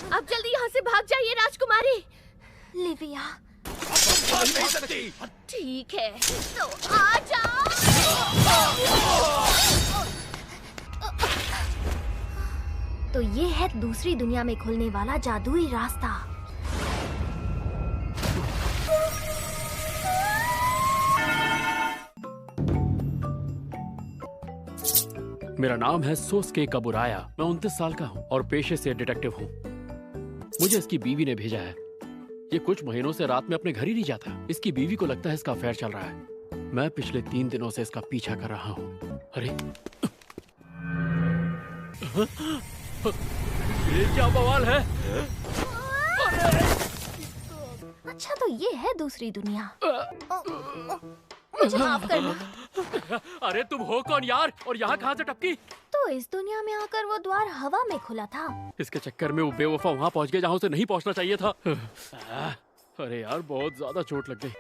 अब जल्दी यहाँ से भाग जाइए राजकुमारी। लिविया, नहीं सकती। ठीक है तो आ जाओ। तो ये है दूसरी दुनिया में खुलने वाला जादुई रास्ता। मेरा नाम है सोस्के कबुराया। मैं 29 साल का हूँ और पेशे से डिटेक्टिव हूँ। मुझे इसकी बीवी ने भेजा है। ये कुछ महीनों से रात में अपने घर ही नहीं जाता। इसकी बीवी को लगता है इसका अफेयर चल रहा है। मैं पिछले 3 दिनों से इसका पीछा कर रहा हूँ। अरे ये क्या बवाल है? अच्छा तो ये है दूसरी दुनिया। मुझे माफ करना। अरे तुम हो कौन यार, और यहाँ कहाँ से टपकी? तो इस दुनिया में आकर वो द्वार हवा में खुला था। इसके चक्कर में वो बेवफा वहाँ पहुँच गया जहाँ उसे नहीं पहुँचना चाहिए था। अरे यार बहुत ज्यादा चोट लग गई।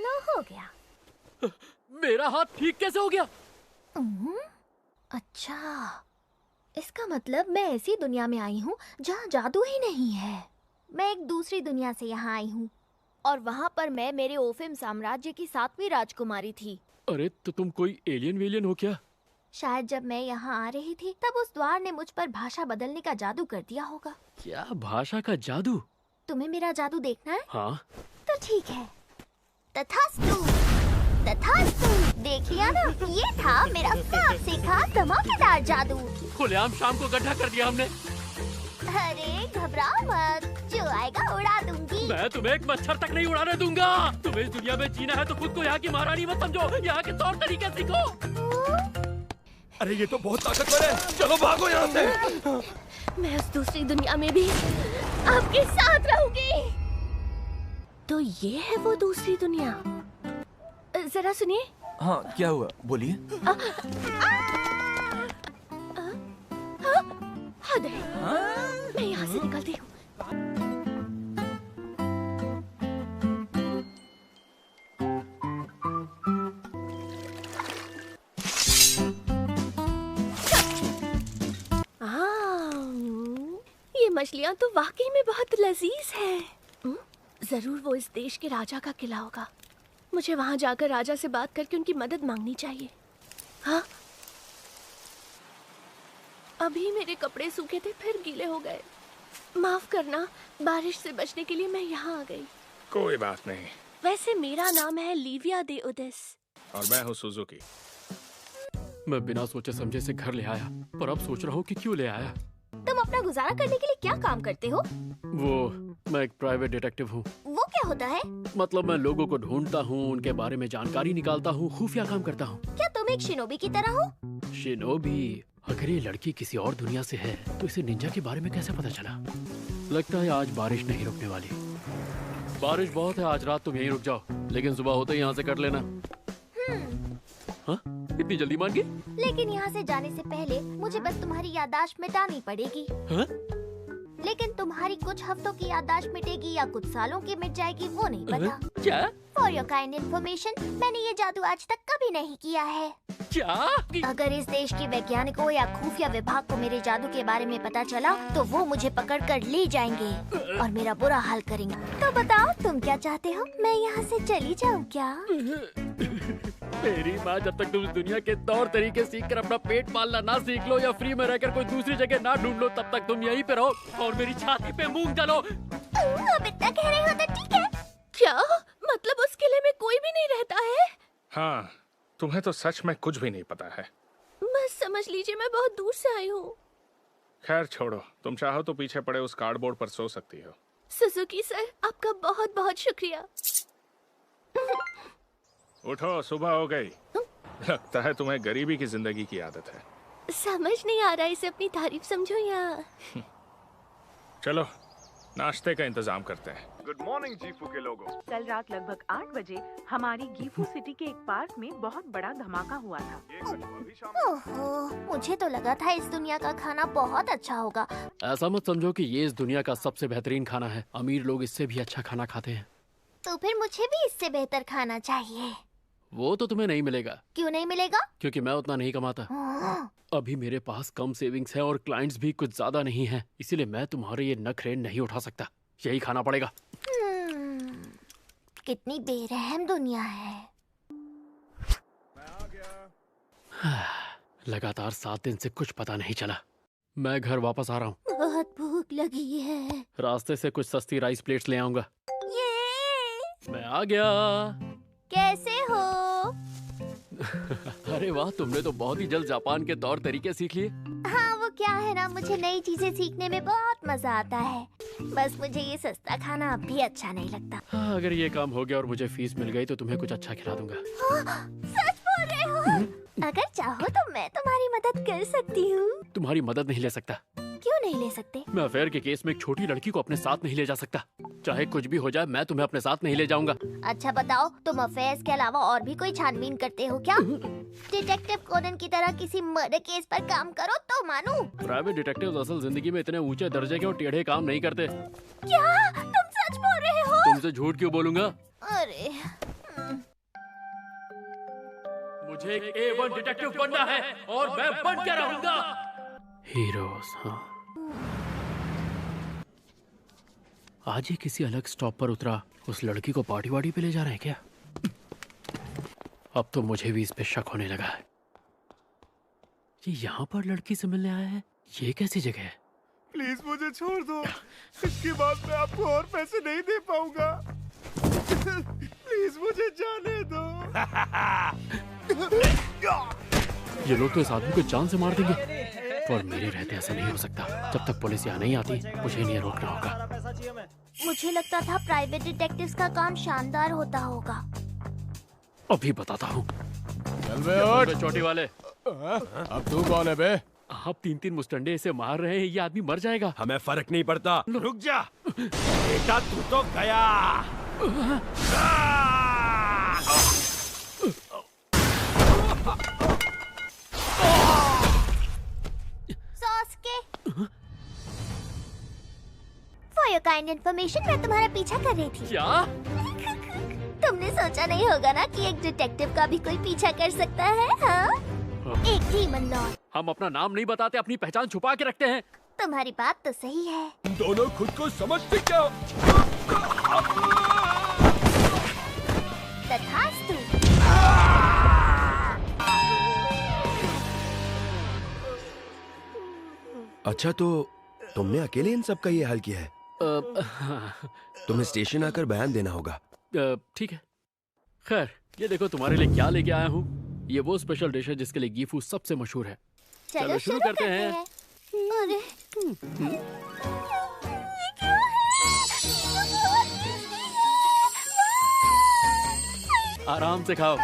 ना हो गया। मेरा हाथ ठीक कैसे हो गया? अच्छा, इसका मतलब मैं ऐसी दुनिया में आई हूँ जहाँ जादू ही नहीं है। मैं एक दूसरी दुनिया से यहाँ आई हूँ और वहाँ पर मैं मेरे ओफिम साम्राज्य की 7वीं राजकुमारी थी। अरे तो तुम कोई एलियन वेलियन हो क्या? शायद जब मैं यहाँ आ रही थी तब उस द्वार ने मुझ पर भाषा बदलने का जादू कर दिया होगा। क्या भाषा का जादू? तुम्हें मेरा जादू देखना है? हाँ। तो ठीक है। तथास्तु, तथास्तु। देख लिया ना, ये था मेरा साफ सीखा धमाकेदार जादू। खुलेआम शाम को गड्ढा कर दिया हमने। अरे घबराओ मत, जो आएगा उड़ा दूंगी। मैं तुम्हें एक मच्छर तक नहीं उड़ाने दूंगा। तुम्हें इस दुनिया में जीना है तो खुद को यहाँ की महारानी मत समझो, यहाँ के तौर तरीके सीखो। अरे ये तो बहुत ताकतवर है, चलो भागो यहाँ से। मैं उस दूसरी दुनिया में भी आपके साथ रहूंगी। तो ये है वो दूसरी दुनिया। जरा सुनिए। हाँ क्या हुआ, बोलिए। हद है। मैं यहाँ से निकलती हूँ। ये मछलियाँ तो वाकई में बहुत लजीज है। जरूर वो इस देश के राजा का किला होगा। मुझे वहाँ जाकर राजा से बात करके उनकी मदद मांगनी चाहिए। हाँ, अभी मेरे कपड़े सूखे थे फिर गीले हो गए। माफ करना, बारिश से बचने के लिए मैं यहाँ आ गई। कोई बात नहीं। वैसे मेरा नाम है लिविया दे उदिस और मैं हूँ सुजुकी। मैं बिना सोचे समझे से घर ले आया, पर अब सोच रहा हूँ कि क्यों ले आया। तुम अपना गुजारा करने के लिए क्या काम करते हो? मैं एक प्राइवेट डिटेक्टिव हूँ। वो क्या होता है? मतलब मैं लोगों को ढूंढता हूँ, उनके बारे में जानकारी निकालता हूँ, खुफिया काम करता हूँ। क्या तुम एक शिनोबी की तरह हो? शिनोबी? अगर ये लड़की किसी और दुनिया से है तो इसे निंजा के बारे में कैसे पता चला? लगता है आज बारिश नहीं रुकने वाली। बारिश बहुत है, आज रात तुम यहीं रुक जाओ, लेकिन सुबह होते ही यहाँ से कर लेना। हाँ? इतनी जल्दी मान गई? लेकिन यहाँ से जाने से पहले मुझे बस तुम्हारी याददाश्त मिटानी पड़ेगी। हाँ? लेकिन तुम्हारी कुछ हफ्तों की याददाश्त मिटेगी या कुछ सालों की मिट जाएगी वो नहीं पता। क्या? फॉर योर काइंड इन्फॉर्मेशन, मैंने ये जादू आज तक कभी नहीं किया है। क्या? अगर इस देश के वैज्ञानिकों या खुफिया विभाग को मेरे जादू के बारे में पता चला तो वो मुझे पकड़ कर ले जाएंगे और मेरा बुरा हाल करेंगे। तो बताओ तुम क्या चाहते हो, मैं यहाँ से चली जाऊँ क्या? मेरी माँ, जब तक तुम इस दुनिया के तौर तरीके सीख कर अपना पेट पालना ना सीख लो या फ्री में रहकर कोई दूसरी जगह ना ढूंढ लो, तब तक तुम यहीं पे रहो और मेरी छाती पे मूंग डालो। अब इतना कह रहे हो तो ठीक है। क्या मतलब उस किले में कोई भी नहीं रहता है? हाँ, तुम्हें तो सच में कुछ भी नहीं पता है। बस समझ लीजिए मैं बहुत दूर से आई हूँ। खैर छोड़ो, तुम चाहो तो पीछे पड़े उस कार्डबोर्ड पर सो सकती हो। सुजुकी सर, आपका बहुत बहुत शुक्रिया। उठो, सुबह हो गई। लगता है तुम्हें गरीबी की जिंदगी की आदत है। समझ नहीं आ रहा इसे अपनी तारीफ समझो या। चलो नाश्ते का इंतजाम करते हैं। गुड मॉर्निंग जीफू के लोगों। कल रात लगभग 8 बजे हमारी गीफू सिटी के एक पार्क में बहुत बड़ा धमाका हुआ था। ओहो, मुझे तो लगा था इस दुनिया का खाना बहुत अच्छा होगा। ऐसा मत समझो कि ये इस दुनिया का सबसे बेहतरीन खाना है। अमीर लोग इससे भी अच्छा खाना खाते हैं। तो फिर मुझे भी इससे बेहतर खाना चाहिए। वो तो तुम्हें नहीं मिलेगा। क्यों नहीं मिलेगा? क्योंकि मैं उतना नहीं कमाता। अभी मेरे पास कम सेविंग्स है और क्लाइंट्स भी कुछ ज्यादा नहीं है, इसीलिए मैं तुम्हारे ये नखरे नहीं उठा सकता। यही खाना पड़ेगा। कितनी बेरहम दुनिया है। लगातार 7 दिन से कुछ पता नहीं चला। मैं घर वापस आ रहा हूँ। बहुत भूख लगी है। रास्ते से कुछ सस्ती राइस प्लेट्स ले आऊंगा। ये मैं आ गया। कैसे हो? अरे वाह, तुमने तो बहुत ही जल्द जापान के तौर तरीके सीख लिए। हाँ, वो क्या है ना, मुझे नई चीजें सीखने में बहुत मजा आता है। बस मुझे ये सस्ता खाना अब भी अच्छा नहीं लगता। हाँ, अगर ये काम हो गया और मुझे फीस मिल गई तो तुम्हें कुछ अच्छा खिला दूंगा। सच बोल रहे हो? अगर चाहो तो मैं तुम्हारी मदद कर सकती हूँ। तुम्हारी मदद नहीं ले सकता। क्यों नहीं ले सकते? मैं अफेयर के केस में एक छोटी लड़की को अपने साथ नहीं ले जा सकता। चाहे कुछ भी हो जाए, मैं तुम्हें अपने साथ नहीं ले जाऊंगा। अच्छा बताओ, तुम अफेयर्स के अलावा और भी कोई छानबीन करते हो क्या? डिटेक्टिव कोनन की तरह किसी मर्डर केस पर काम करो तो मानूं। प्राइवेट डिटेक्टिव असल जिंदगी में इतने ऊंचे दर्जे के और टेढ़े काम नहीं करते। क्या तुम सच बोल रहे हो? तुमसे झूठ क्यों बोलूंगा? अरे मुझे एक A1 डिटेक्टिव बनना है और मैं बन के रहूंगा। हीरोज, हाँ। आज ही किसी अलग स्टॉप पर उतरा। उस लड़की को पार्टी वार्टी पे ले जा रहे हैं क्या? अब तो मुझे भी इस पे शक होने लगा है। ये यहाँ पर लड़की से मिलने आया है। ये कैसी जगह है? प्लीज मुझे छोड़ दो, इसके बाद मैं आपको और पैसे नहीं दे पाऊंगा। प्लीज मुझे जाने दो। ये लोग तो इस आदमी को जान से मार देंगे, और मेरे रहते ऐसा नहीं हो सकता। जब तक पुलिस यहाँ नहीं आती, मुझे इन्हें रोकना होगा। मुझे लगता था प्राइवेट डिटेक्टिव्स का काम शानदार होता होगा। अभी बताता हूँ। चल बे उठ। चोटी वाले, अब तू कौन है बे? आप 3-3 मुस्टंडे इसे मार रहे हैं। ये आदमी मर जाएगा। हमें फर्क नहीं पड़ता। रुक जा बेटा, तू तो गया। For your kind information, मैं तुम्हारा पीछा कर रही थी। क्या? तुमने सोचा नहीं होगा ना कि एक डिटेक्टिव का भी कोई पीछा कर सकता है, हाँ? एक डीमन लॉर्ड। हम अपना नाम नहीं बताते, अपनी पहचान छुपा के रखते हैं। तुम्हारी बात तो सही है। दोनों खुद को समझते क्या? तथास्तु। अच्छा, तो तुमने अकेले इन सब का ये हाल किया है? तुम्हें स्टेशन आकर बयान देना होगा। ठीक है। खैर, ये देखो तुम्हारे लिए क्या लेके आया हूँ। ये वो स्पेशल डिश है जिसके लिए गीफू सबसे मशहूर है। चलो शुरू करते हैं। अरे ये क्या है? आराम से खाओ।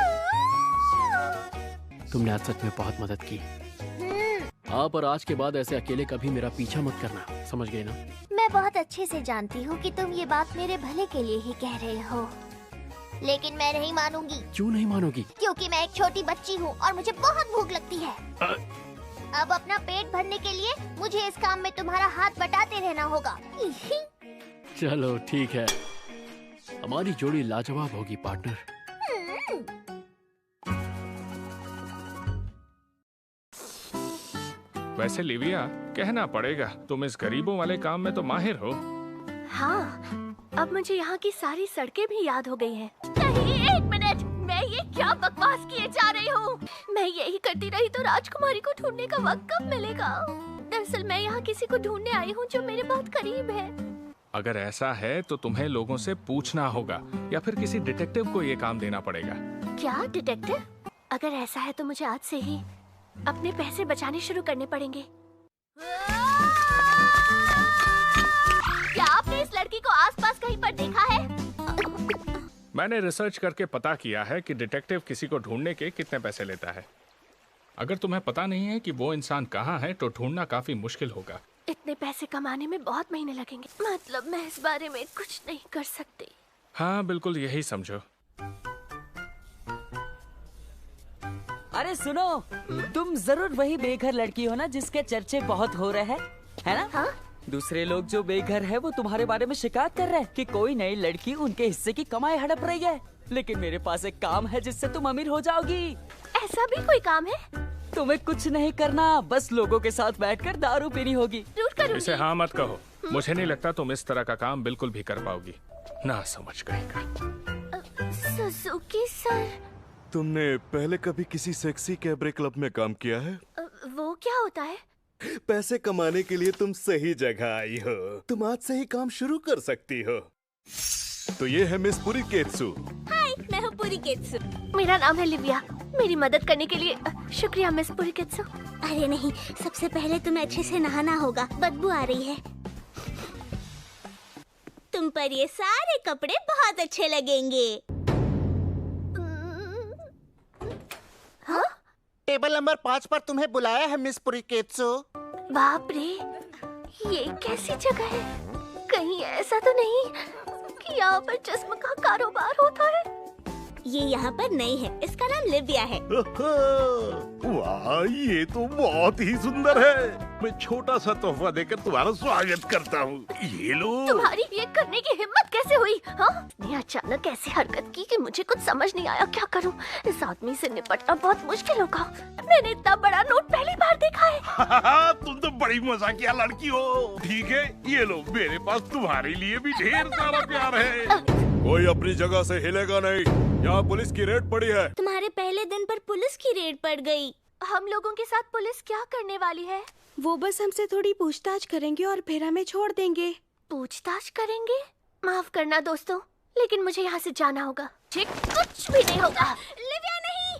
तुमने आज सच में बहुत मदद की। आप और आज के बाद ऐसे अकेले कभी मेरा पीछा मत करना, समझ गए ना? मैं बहुत अच्छे से जानती हूँ कि तुम ये बात मेरे भले के लिए ही कह रहे हो, लेकिन मैं नहीं मानूंगी। क्यों नहीं मानोगी? क्योंकि मैं एक छोटी बच्ची हूँ और मुझे बहुत भूख लगती है। अब अपना पेट भरने के लिए मुझे इस काम में तुम्हारा हाथ बटाते रहना होगा। चलो ठीक है, हमारी जोड़ी लाजवाब होगी पार्टनर। वैसे लिविया, कहना पड़ेगा तुम इस गरीबों वाले काम में तो माहिर हो। हाँ, अब मुझे यहाँ की सारी सड़कें भी याद हो गई हैं। नहीं, एक मिनट, मैं ये क्या बकवास किए जा रही हूँ? मैं यही करती रही तो राजकुमारी को ढूंढने का वक्त कब मिलेगा? दरअसल मैं यहाँ किसी को ढूंढने आई हूँ जो मेरे बहुत करीब है। अगर ऐसा है तो तुम्हें लोगों से पूछना होगा या फिर किसी डिटेक्टिव को ये काम देना पड़ेगा। क्या डिटेक्टिव? अगर ऐसा है तो मुझे आज से ही अपने पैसे बचाने शुरू करने पड़ेंगे। क्या आपने इस लड़की को आसपास कहीं पर देखा है? मैंने रिसर्च करके पता किया है कि डिटेक्टिव किसी को ढूंढने के कितने पैसे लेता है। अगर तुम्हें पता नहीं है कि वो इंसान कहाँ है तो ढूंढना काफी मुश्किल होगा। इतने पैसे कमाने में बहुत महीने लगेंगे। मतलब मैं इस बारे में कुछ नहीं कर सकती। हाँ, बिल्कुल यही समझो। अरे सुनो, तुम जरूर वही बेघर लड़की हो ना जिसके चर्चे बहुत हो रहे हैं, है ना? हाँ? दूसरे लोग जो बेघर है वो तुम्हारे बारे में शिकायत कर रहे हैं कि कोई नई लड़की उनके हिस्से की कमाई हड़प रही है। लेकिन मेरे पास एक काम है जिससे तुम अमीर हो जाओगी। ऐसा भी कोई काम है? तुम्हें कुछ नहीं करना, बस लोगों के साथ बैठकर दारू पीनी होगी। जरूर करूंगी। इसे हाँ मत कहो। मुझे नहीं लगता तुम इस तरह का काम बिल्कुल भी कर पाओगी। ना समझ कहेगा। सुजुकी सर, तुमने पहले कभी किसी सेक्सी कैबरे क्लब में काम किया है? वो क्या होता है? पैसे कमाने के लिए तुम सही जगह आई हो। तुम आज से ही काम शुरू कर सकती हो। तो ये है मिस पुरीकेत्सु। हाय, मैं हूँ पुरीकेत्सु। मेरा नाम है लिविया। मेरी मदद करने के लिए शुक्रिया मिस पुरीकेत्सु। अरे नहीं, सबसे पहले तुम्हें अच्छे से नहाना होगा, बदबू आ रही है। तुम पर ये सारे कपड़े बहुत अच्छे लगेंगे। हाँ? टेबल नंबर 5 पर तुम्हें बुलाया है मिस पुरीकेत्सु। बाप रे, ये कैसी जगह है? कहीं ऐसा तो नहीं कि यहाँ पर जिस्म का कारोबार होता है? ये यहाँ पर नहीं है, इसका नाम लिविया है। वाह, ये तो बहुत ही सुंदर है। मैं छोटा सा तोहफा देकर तुम्हारा स्वागत करता हूँ। ये लो। तुम्हारी ये करने की हिम्मत कैसे हुई? हाँ? इसने अचानक ऐसी हरकत की कि मुझे कुछ समझ नहीं आया क्या करूँ। इस आदमी से निपटना बहुत मुश्किल होगा। मैंने इतना बड़ा नोट पहली बार देखा है। तुम तो बड़ी मजाकिया लड़की हो। ठीक है, ये लो, मेरे पास तुम्हारे लिए भी ढेर सारा प्यार है। कोई अपनी जगह से हिलेगा नहीं। यहाँ पुलिस की रेड पड़ी है। तुम्हारे पहले दिन पर पुलिस की रेड पड़ गई। हम लोगों के साथ पुलिस क्या करने वाली है? वो बस हमसे थोड़ी पूछताछ करेंगे और फिर हमें छोड़ देंगे। पूछताछ करेंगे? माफ करना दोस्तों, लेकिन मुझे यहाँ से जाना होगा। ठीक, कुछ भी नहीं होगा। लिविया नहीं।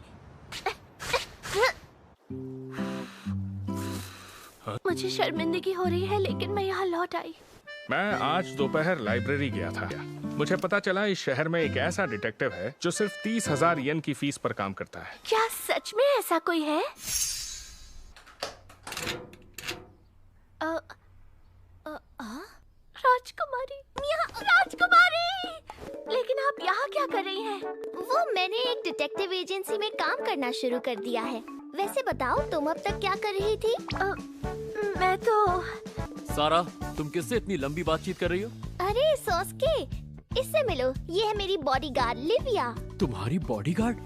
मुझे शर्मिंदगी हो रही है, लेकिन मैं यहाँ लौट आई। मैं आज दोपहर लाइब्रेरी गया था। मुझे पता चला इस शहर में एक ऐसा डिटेक्टिव है जो सिर्फ 30,000 येन की फीस पर काम करता है। क्या सच में ऐसा कोई है? राजकुमारी, राजकुमारी! लेकिन आप यहाँ क्या कर रही हैं? वो मैंने एक डिटेक्टिव एजेंसी में काम करना शुरू कर दिया है। वैसे बताओ, तुम अब तक क्या कर रही थी? मैं तो... सारा, तुम किससे इतनी लंबी बातचीत कर रही हो? अरे सोस्के, इससे मिलो, ये है मेरी बॉडीगार्ड लिविया। तुम्हारी बॉडीगार्ड?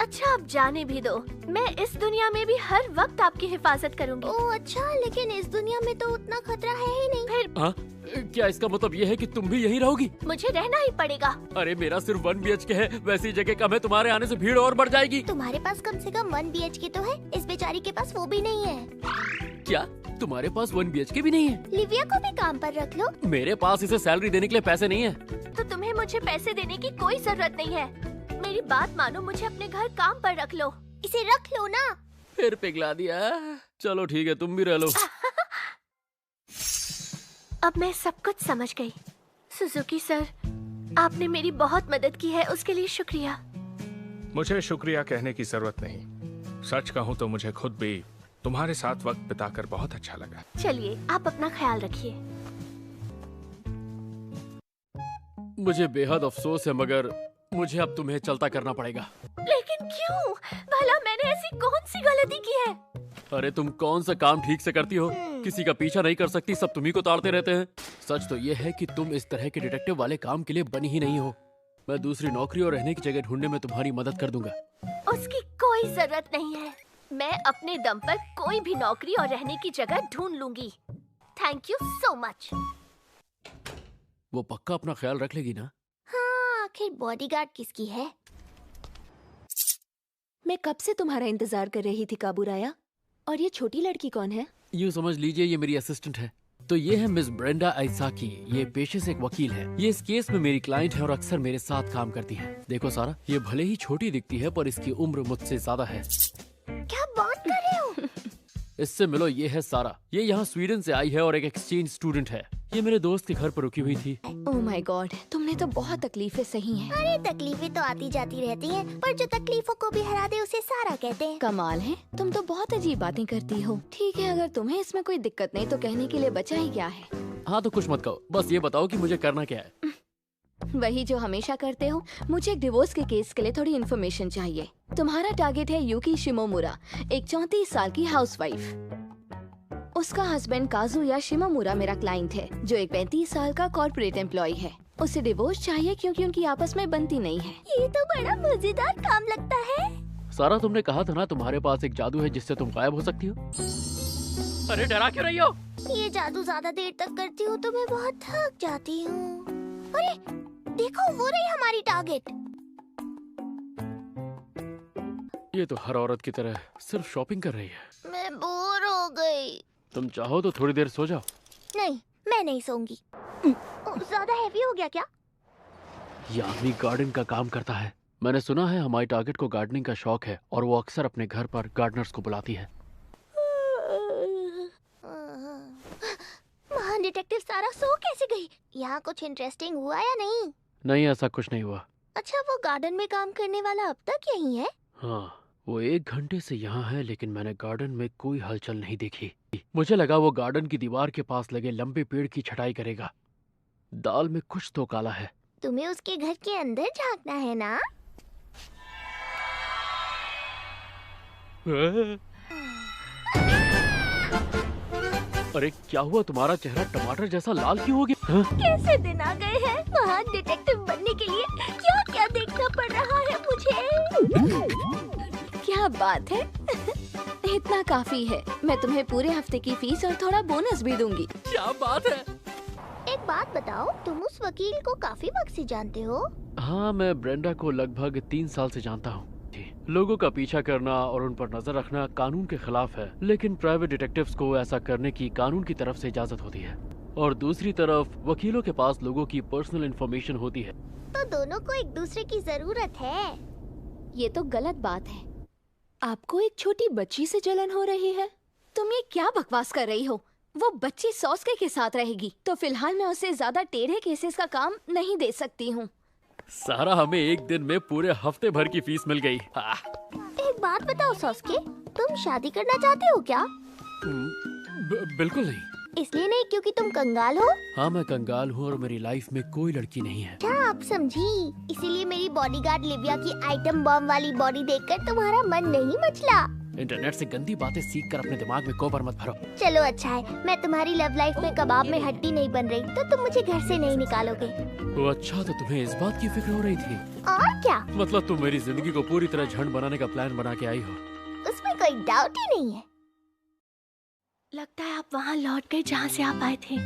अच्छा, अब जाने भी दो। मैं इस दुनिया में भी हर वक्त आपकी हिफाजत करूंगी। ओह अच्छा, लेकिन इस दुनिया में तो उतना खतरा है ही नहीं। फिर हाँ? क्या इसका मतलब ये है कि तुम भी यहीं रहोगी? मुझे रहना ही पड़ेगा। अरे मेरा सिर्फ 1 BHK है, वैसी जगह कम है, तुम्हारे आने से भीड़ और बढ़ जाएगी। तुम्हारे पास कम से कम 1 BHK तो है, इस बेचारी के पास वो भी नहीं है। क्या तुम्हारे पास 1 BHK भी नहीं है? लिविया को भी काम पर रख लो। मेरे पास इसे सैलरी देने के लिए पैसे नहीं है। तो तुम्हें मुझे पैसे देने की कोई जरूरत नहीं है। मेरी बात मानो, मुझे अपने घर काम पर रख लो। इसे रख लो ना। फिर पिघला दिया। चलो ठीक है, तुम भी रह लो। अब मैं सब कुछ समझ गई। सुजुकी सर, आपने मेरी बहुत मदद की है, उसके लिए शुक्रिया। मुझे शुक्रिया कहने की जरूरत नहीं। सच कहूँ तो मुझे खुद भी तुम्हारे साथ वक्त बिताकर बहुत अच्छा लगा। चलिए, आप अपना ख्याल रखिए। मुझे बेहद अफसोस है, मगर मुझे अब तुम्हें चलता करना पड़ेगा। लेकिन क्यों? भला मैंने ऐसी कौन सी गलती की है? अरे तुम कौन सा काम ठीक से करती हो? किसी का पीछा नहीं कर सकती, सब तुम्ही को ताड़ते रहते हैं। सच तो ये है कि तुम इस तरह के डिटेक्टिव वाले काम के लिए बनी ही नहीं हो। मैं दूसरी नौकरी और रहने की जगह ढूंढने में तुम्हारी मदद कर दूंगा। उसकी कोई जरूरत नहीं है। मैं अपने दम पर कोई भी नौकरी और रहने की जगह ढूंढ लूंगी। Thank you so much. वो पक्का अपना ख्याल रख लेगी ना? हाँ, आखिर बॉडीगार्ड किसकी है? मैं कब से तुम्हारा इंतजार कर रही थी काबुराया। और ये छोटी लड़की कौन है? यूँ समझ लीजिए ये मेरी असिस्टेंट है। तो ये है मिस ब्रेंडा आइसाकी। ये पेशे से एक वकील है। ये इस केस में मेरी क्लाइंट है और अक्सर मेरे साथ काम करती है। देखो सारा, ये भले ही छोटी दिखती है पर इसकी उम्र मुझसे ज्यादा है। क्या बात कर रहे हो? इससे मिलो, ये है सारा। ये यहाँ स्वीडन से आई है और एक एक्सचेंज स्टूडेंट है। ये मेरे दोस्त के घर पर रुकी हुई थी। ओह माय गॉड, तुमने तो बहुत तकलीफें सही हैं। अरे तकलीफें तो आती जाती रहती हैं, पर जो तकलीफों को भी हरा दे उसे सारा कहते हैं। कमाल है, तुम तो बहुत अजीब बातें करती हो। ठीक है, अगर तुम्हें इसमें कोई दिक्कत नहीं तो कहने के लिए बचा ही क्या है। हाँ तो कुछ मत कहो, बस ये बताओ कि मुझे करना क्या है। वही जो हमेशा करते हो। मुझे एक डिवोर्स के केस के लिए थोड़ी इन्फॉर्मेशन चाहिए। तुम्हारा टारगेट है यूकी शिमोमुरा, एक 34 साल की हाउसवाइफ। उसका हस्बैंड काजुया शिमोमुरा मेरा क्लाइंट है, जो एक 35 साल का कॉर्पोरेट एम्प्लॉय है। उसे डिवोर्स चाहिए क्योंकि उनकी आपस में बनती नहीं है। ये तो बड़ा मजेदार काम लगता है। सारा, तुमने कहा था ना तुम्हारे पास एक जादू है जिससे तुम गायब हो सकती हो। अरे डरा क्यों रही हो? ये जादू ज्यादा देर तक करती हूँ तो मैं बहुत थक जाती हूँ। अरे देखो, वो रही हमारी टारगेट। ये तो हर औरत की तरह सिर्फ शॉपिंग कर रही है। मैं बोर हो गई। तुम चाहो तो थोड़ी देर सो जाओ। नहीं, मैं नहीं सोऊंगी। ज्यादा हैवी हो गया क्या? ये आदमी गार्डन का काम करता है। मैंने सुना है हमारी टारगेट को गार्डनिंग का शौक है और वो अक्सर अपने घर पर गार्डनर्स को बुलाती है। महान डिटेक्टिव सारा सो कैसे गई? यहाँ कुछ इंटरेस्टिंग हुआ या नहीं? नहीं, ऐसा कुछ नहीं हुआ। अच्छा, वो गार्डन में काम करने वाला अब तक यहीं है? हाँ, वो 1 घंटे से यहाँ है, लेकिन मैंने गार्डन में कोई हलचल नहीं देखी। मुझे लगा वो गार्डन की दीवार के पास लगे लंबे पेड़ की छटाई करेगा। दाल में कुछ तो काला है। तुम्हें उसके घर के अंदर झांकना है ना? अरे क्या हुआ? तुम्हारा चेहरा टमाटर जैसा लाल क्यों हो गया? हाँ? कैसे दिन आ गए हैं? महान डिटेक्टिव बनने के लिए क्या क्या देखना पड़ रहा है मुझे। क्या बात है। इतना काफी है। मैं तुम्हें पूरे हफ्ते की फीस और थोड़ा बोनस भी दूंगी। क्या बात है? एक बात बताओ, तुम उस वकील को काफी वक्त से जानते हो? हाँ, मैं ब्रेंडा को लगभग 3 साल से जानता हूँ। लोगों का पीछा करना और उन पर नजर रखना कानून के खिलाफ है, लेकिन प्राइवेट डिटेक्टिव्स को ऐसा करने की कानून की तरफ से इजाजत होती है और दूसरी तरफ वकीलों के पास लोगों की पर्सनल इंफॉर्मेशन होती है। तो दोनों को एक दूसरे की जरूरत है। ये तो गलत बात है। आपको एक छोटी बच्ची से जलन हो रही है? तुम ये क्या बकवास कर रही हो? वो बच्ची सॉस्के के साथ रहेगी, तो फिलहाल मैं उसे ज्यादा टेढ़े केसेस का काम नहीं दे सकती हूँ। सारा, हमें एक दिन में पूरे हफ्ते भर की फीस मिल गई। एक बात बताओ सॉस्के, तुम शादी करना चाहते हो क्या? बिल्कुल नहीं। इसलिए नहीं क्योंकि तुम कंगाल हो? हाँ, मैं कंगाल हूँ और मेरी लाइफ में कोई लड़की नहीं है। क्या आप समझी? इसीलिए मेरी बॉडीगार्ड लिविया की आइटम बम वाली बॉडी देखकर तुम्हारा मन नहीं मचला। इंटरनेट से गंदी बातें सीखकर अपने दिमाग में गोबर मत भरो। चलो अच्छा है, मैं तुम्हारी लव लाइफ में कबाब में हड्डी नहीं बन रही, तो तुम मुझे घर से नहीं निकालोगे। वो अच्छा, तो तुम्हें इस बात की फिक्र हो रही थी? और क्या? मतलब तुम मेरी जिंदगी को पूरी तरह झंड बनाने का प्लान बना के आई हो? उसमें कोई डाउट ही नहीं है। लगता है आप वहाँ लौट गए जहाँ से आप आए थे।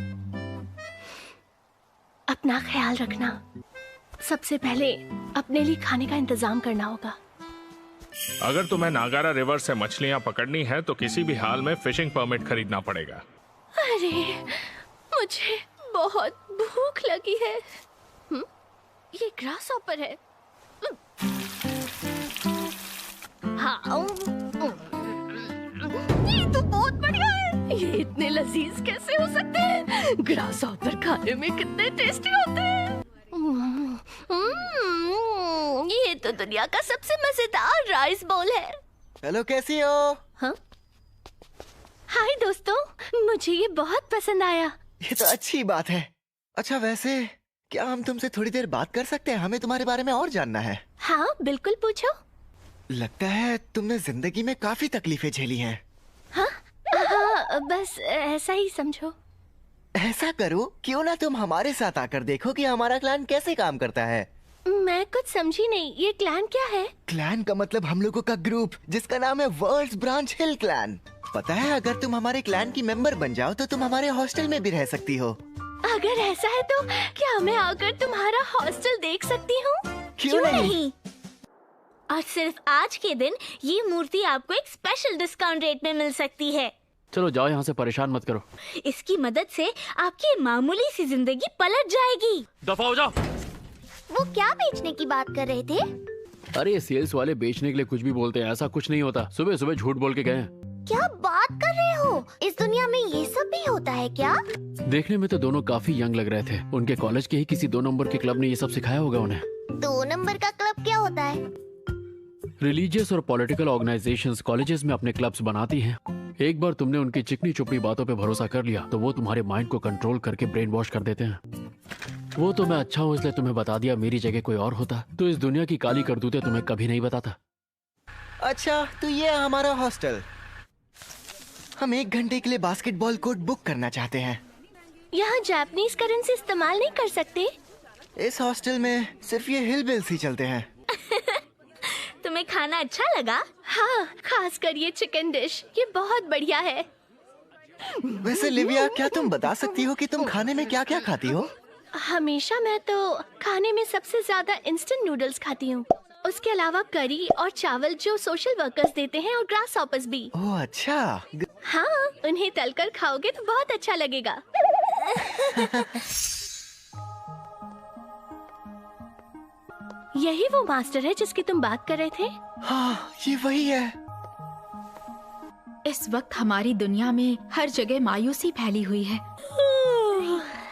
अपना ख्याल रखना। सबसे पहले अपने लिए खाने का इंतजाम करना होगा। अगर तुम्हें नागारा रिवर से मछलियाँ पकड़नी है तो किसी भी हाल में फिशिंग परमिट खरीदना पड़ेगा। अरे, मुझे बहुत भूख लगी है। ये ग्रास हॉपर है। हाँ, ये तो बहुत बढ़िया है। ये इतने लजीज कैसे हो सकते हैं? ग्रास हॉपर खाने में कितने टेस्टी होते हैं। ये तो दुनिया का सबसे मजेदार राइस बोल है। हेलो, कैसी हो? हाँ? हाय दोस्तों, मुझे ये बहुत पसंद आया। ये तो अच्छी बात है। अच्छा, वैसे क्या हम तुमसे थोड़ी देर बात कर सकते हैं? हमें तुम्हारे बारे में और जानना है। हाँ बिल्कुल, पूछो। लगता है तुमने जिंदगी में काफी तकलीफें झेली हैं। हाँ? हाँ, बस ऐसा ही समझो। ऐसा करो, क्यों ना तुम हमारे साथ आकर देखो कि हमारा क्लैन कैसे काम करता है। मैं कुछ समझी नहीं, ये क्लैन क्या है? क्लैन का मतलब हम लोगों का ग्रुप, जिसका नाम है वर्ल्ड्स ब्रांच हिल क्लैन। पता है, अगर तुम हमारे क्लैन की मेंबर बन जाओ तो तुम हमारे हॉस्टल में भी रह सकती हो। अगर ऐसा है तो क्या मैं आकर तुम्हारा हॉस्टल देख सकती हूँ? क्यों नहीं? और सिर्फ आज के दिन ये मूर्ति आपको एक स्पेशल डिस्काउंट रेट में मिल सकती है। चलो जाओ, यहाँ से परेशान मत करो। इसकी मदद से आपकी मामूली सी जिंदगी पलट जाएगी। दफा हो जाओ। वो क्या बेचने की बात कर रहे थे? अरे, सेल्स वाले बेचने के लिए कुछ भी बोलते हैं, ऐसा कुछ नहीं होता। सुबह सुबह झूठ बोल के गए हैं। क्या बात कर रहे हो? इस दुनिया में ये सब भी होता है क्या? देखने में तो दोनों काफी यंग लग रहे थे। उनके कॉलेज के ही किसी 2 नंबर के क्लब ने ये सब सिखाया होगा उन्हें। 2 नंबर का क्लब क्या होता है? रिलीजियस और पॉलिटिकल ऑर्गेनाइजेशंस कॉलेजेस में अपने क्लब्स बनाती हैं। एक बार तुमने उनकी चिकनी चुपड़ी बातों पे भरोसा कर लिया तो वो तुम्हारे माइंड को कंट्रोल करके ब्रेन वॉश कर देते हैं। वो तो मैं अच्छा हूँ इसलिए तुम्हें बता दिया, मेरी जगह कोई और होता तो इस दुनिया की काली करतूतें तुम्हें कभी नहीं बताता। अच्छा, तो ये है हमारा हॉस्टल। हम 1 घंटे के लिए बास्केटबॉल कोर्ट बुक करना चाहते हैं। यहाँ जापानीज करेंसी इस्तेमाल नहीं कर सकते? इस हॉस्टल में सिर्फ ये हिलबिल्स ही चलते हैं। तुम्हें खाना अच्छा लगा? हाँ, खासकर ये चिकन डिश, ये बहुत बढ़िया है। वैसे लिविया, क्या तुम बता सकती हो कि तुम खाने में क्या क्या खाती हो? हमेशा मैं तो खाने में सबसे ज्यादा इंस्टेंट नूडल्स खाती हूँ। उसके अलावा करी और चावल जो सोशल वर्कर्स देते हैं, और ग्रास हॉपर्स भी। ओह अच्छा। हाँ, उन्हें तलकर खाओगे तो बहुत अच्छा लगेगा। यही वो मास्टर है जिसकी तुम बात कर रहे थे? हाँ, ये वही है। इस वक्त हमारी दुनिया में हर जगह मायूसी फैली हुई है।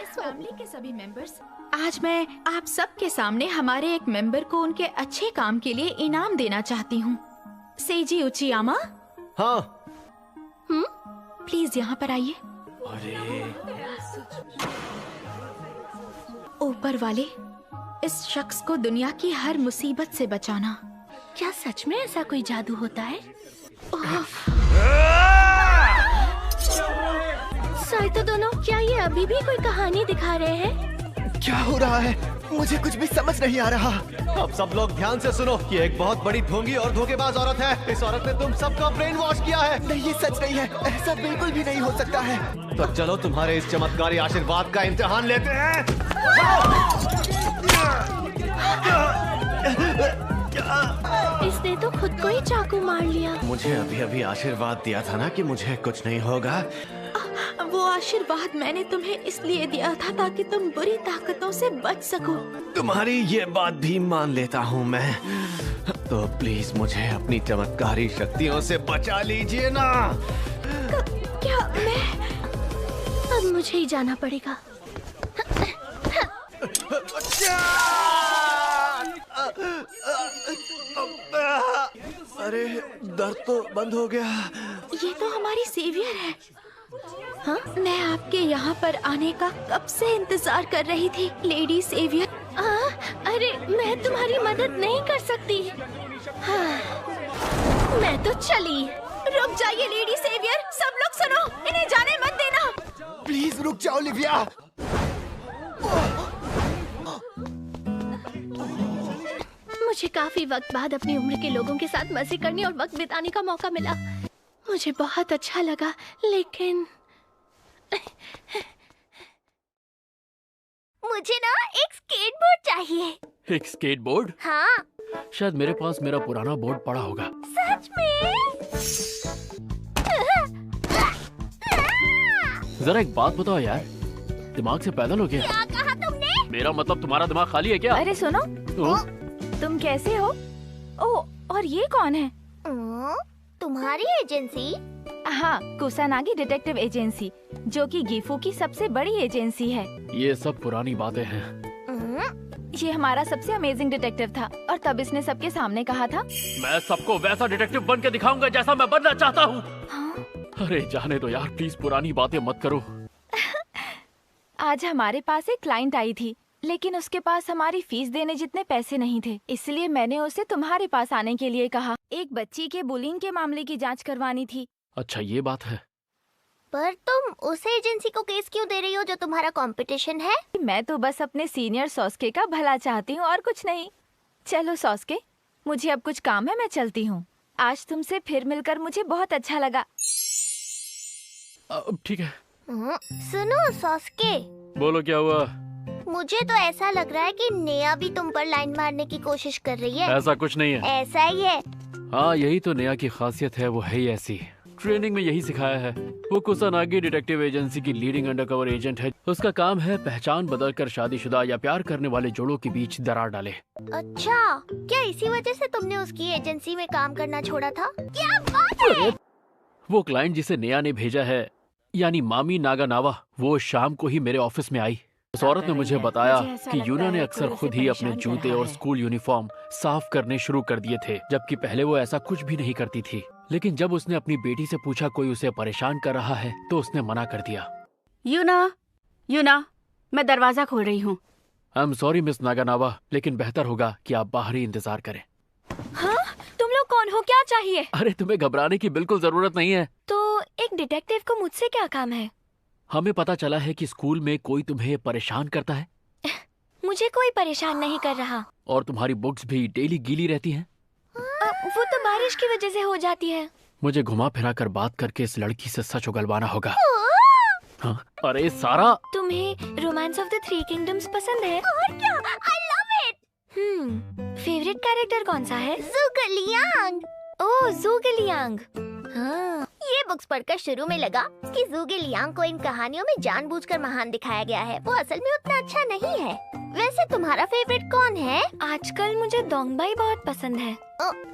इस फैमिली के सभी मेंबर्स, आज मैं आप सबके सामने हमारे एक मेंबर को उनके अच्छे काम के लिए इनाम देना चाहती हूँ। सेजी उचियामा। हाँ। प्लीज यहाँ पर आइए। ऊपर वाले, इस शख्स को दुनिया की हर मुसीबत से बचाना। क्या सच में ऐसा कोई जादू होता है? तो दोनों, क्या ये अभी भी कोई कहानी दिखा रहे हैं? क्या हो रहा है? मुझे कुछ भी समझ नहीं आ रहा। अब सब लोग ध्यान से सुनो। ये एक बहुत बड़ी ढोंगी और धोखेबाज औरत है। इस औरत ने तुम सबका ब्रेन वॉश किया है। नहीं, ये सच नहीं है। ऐसा बिल्कुल भी नहीं हो सकता है। तो चलो तुम्हारे इस चमत्कारी आशीर्वाद का इम्तिहान लेते हैं। इसने तो खुद को ही चाकू मार लिया। मुझे अभी अभी आशीर्वाद दिया था ना कि मुझे कुछ नहीं होगा। वो आशीर्वाद मैंने तुम्हें इसलिए दिया था ताकि तुम बुरी ताकतों से बच सको। तुम्हारी ये बात भी मान लेता हूँ मैं। तो प्लीज मुझे अपनी चमत्कारी शक्तियों से बचा लीजिए ना। क्या मैं? अब मुझे ही जाना पड़ेगा। अरे दर्द तो बंद हो गया। ये तो हमारी सेवियर है। हाँ, मैं आपके यहाँ पर आने का कब से इंतजार कर रही थी, लेडी सेवियर। अरे मैं तुम्हारी मदद नहीं कर सकती। हाँ, मैं तो चली। रुक जाइए लेडी सेवियर, सब लोग सुनो, इन्हें जाने मत देना। प्लीज रुक जाओ लिविया। मुझे काफी वक्त बाद अपनी उम्र के लोगों के साथ मजे करने और वक्त बिताने का मौका मिला। मुझे बहुत अच्छा लगा, लेकिन मुझे ना एक स्केटबोर्ड चाहिए। एक स्केटबोर्ड? हाँ। शायद मेरे पास मेरा पुराना बोर्ड पड़ा होगा। सच में? जरा एक बात बताओ यार, दिमाग से पैदल हो गया? क्या कहा तुमने? मेरा मतलब तुम्हारा दिमाग खाली है क्या? अरे सुनो, तुम कैसे हो? ओह, और ये कौन है? तुम्हारी एजेंसी? हाँ, कुसानागी डिटेक्टिव एजेंसी, जो कि गिफू की सबसे बड़ी एजेंसी है। ये सब पुरानी बातें हैं। ये हमारा सबसे अमेजिंग डिटेक्टिव था, और तब इसने सबके सामने कहा था, मैं सबको वैसा डिटेक्टिव बन के दिखाऊंगा जैसा मैं बनना चाहता हूँ। हाँ? अरे जाने दो यार, प्लीज पुरानी बातें मत करो। आज हमारे पास एक क्लाइंट आई थी, लेकिन उसके पास हमारी फीस देने जितने पैसे नहीं थे, इसलिए मैंने उसे तुम्हारे पास आने के लिए कहा। एक बच्ची के बुलिंग के मामले की जांच करवानी थी। अच्छा, ये बात है। पर तुम उस एजेंसी को केस क्यों दे रही हो जो तुम्हारा कंपटीशन है? मैं तो बस अपने सीनियर सॉस्के का भला चाहती हूँ और कुछ नहीं। चलो सॉस्के, मुझे अब कुछ काम है, मैं चलती हूँ। आज तुमसे फिर मिलकर मुझे बहुत अच्छा लगा। ठीक है। सुनो सॉस्के। बोलो, क्या हुआ? मुझे तो ऐसा लग रहा है कि नेहा भी तुम पर लाइन मारने की कोशिश कर रही है। ऐसा कुछ नहीं है। ऐसा ही है। हाँ, यही तो नेहा की खासियत है, वो है ही ऐसी। ट्रेनिंग में यही सिखाया है। वो कुसानागी डिटेक्टिव एजेंसी की लीडिंग अंडरकवर एजेंट है। उसका काम है पहचान बदलकर शादीशुदा या प्यार करने वाले जोड़ों के बीच दरार डाले। अच्छा, क्या इसी वजह से तुमने उसकी एजेंसी में काम करना छोड़ा था? क्या बात है? वो क्लाइंट जिसे नेहा ने भेजा है, यानी मामी नागानावा, वो शाम को ही मेरे ऑफिस में आई। उस औरत ने मुझे बताया कि यूना ने अक्सर खुद ही अपने जूते और स्कूल यूनिफॉर्म साफ करने शुरू कर दिए थे, जबकि पहले वो ऐसा कुछ भी नहीं करती थी। लेकिन जब उसने अपनी बेटी से पूछा कोई उसे परेशान कर रहा है, तो उसने मना कर दिया। यूना, मैं दरवाजा खोल रही हूँ। आई एम सॉरी मिस नागानावा, लेकिन बेहतर होगा कि आप बाहर ही इंतजार करें। हाँ? तुम लोग कौन हो, क्या चाहिए? अरे तुम्हें घबराने की बिल्कुल जरूरत नहीं है। तो एक डिटेक्टिव को मुझसे क्या काम है? हमें पता चला है कि स्कूल में कोई तुम्हें परेशान करता है। मुझे कोई परेशान नहीं कर रहा। और तुम्हारी बुक्स भी डेली गीली रहती हैं? वो तो बारिश की वजह से हो जाती है। मुझे घुमा फिरा कर बात करके इस लड़की से सच उगलवाना होगा। हाँ? अरे सारा, तुम्हें romance of the three kingdoms पसंद है? और क्या, I love it। Favourite character कौन सा है? ज़ूगे लियांग। ओह, ज़ूगे लियांग। हाँ, ये बुक्स पढ़कर शुरू में लगा कि ज़ूगे लियांग को इन कहानियों में जानबूझकर महान दिखाया गया है। वो असल में उतना अच्छा नहीं है। वैसे तुम्हारा फेवरेट कौन है? आजकल मुझे दोंगबाई बहुत पसंद है।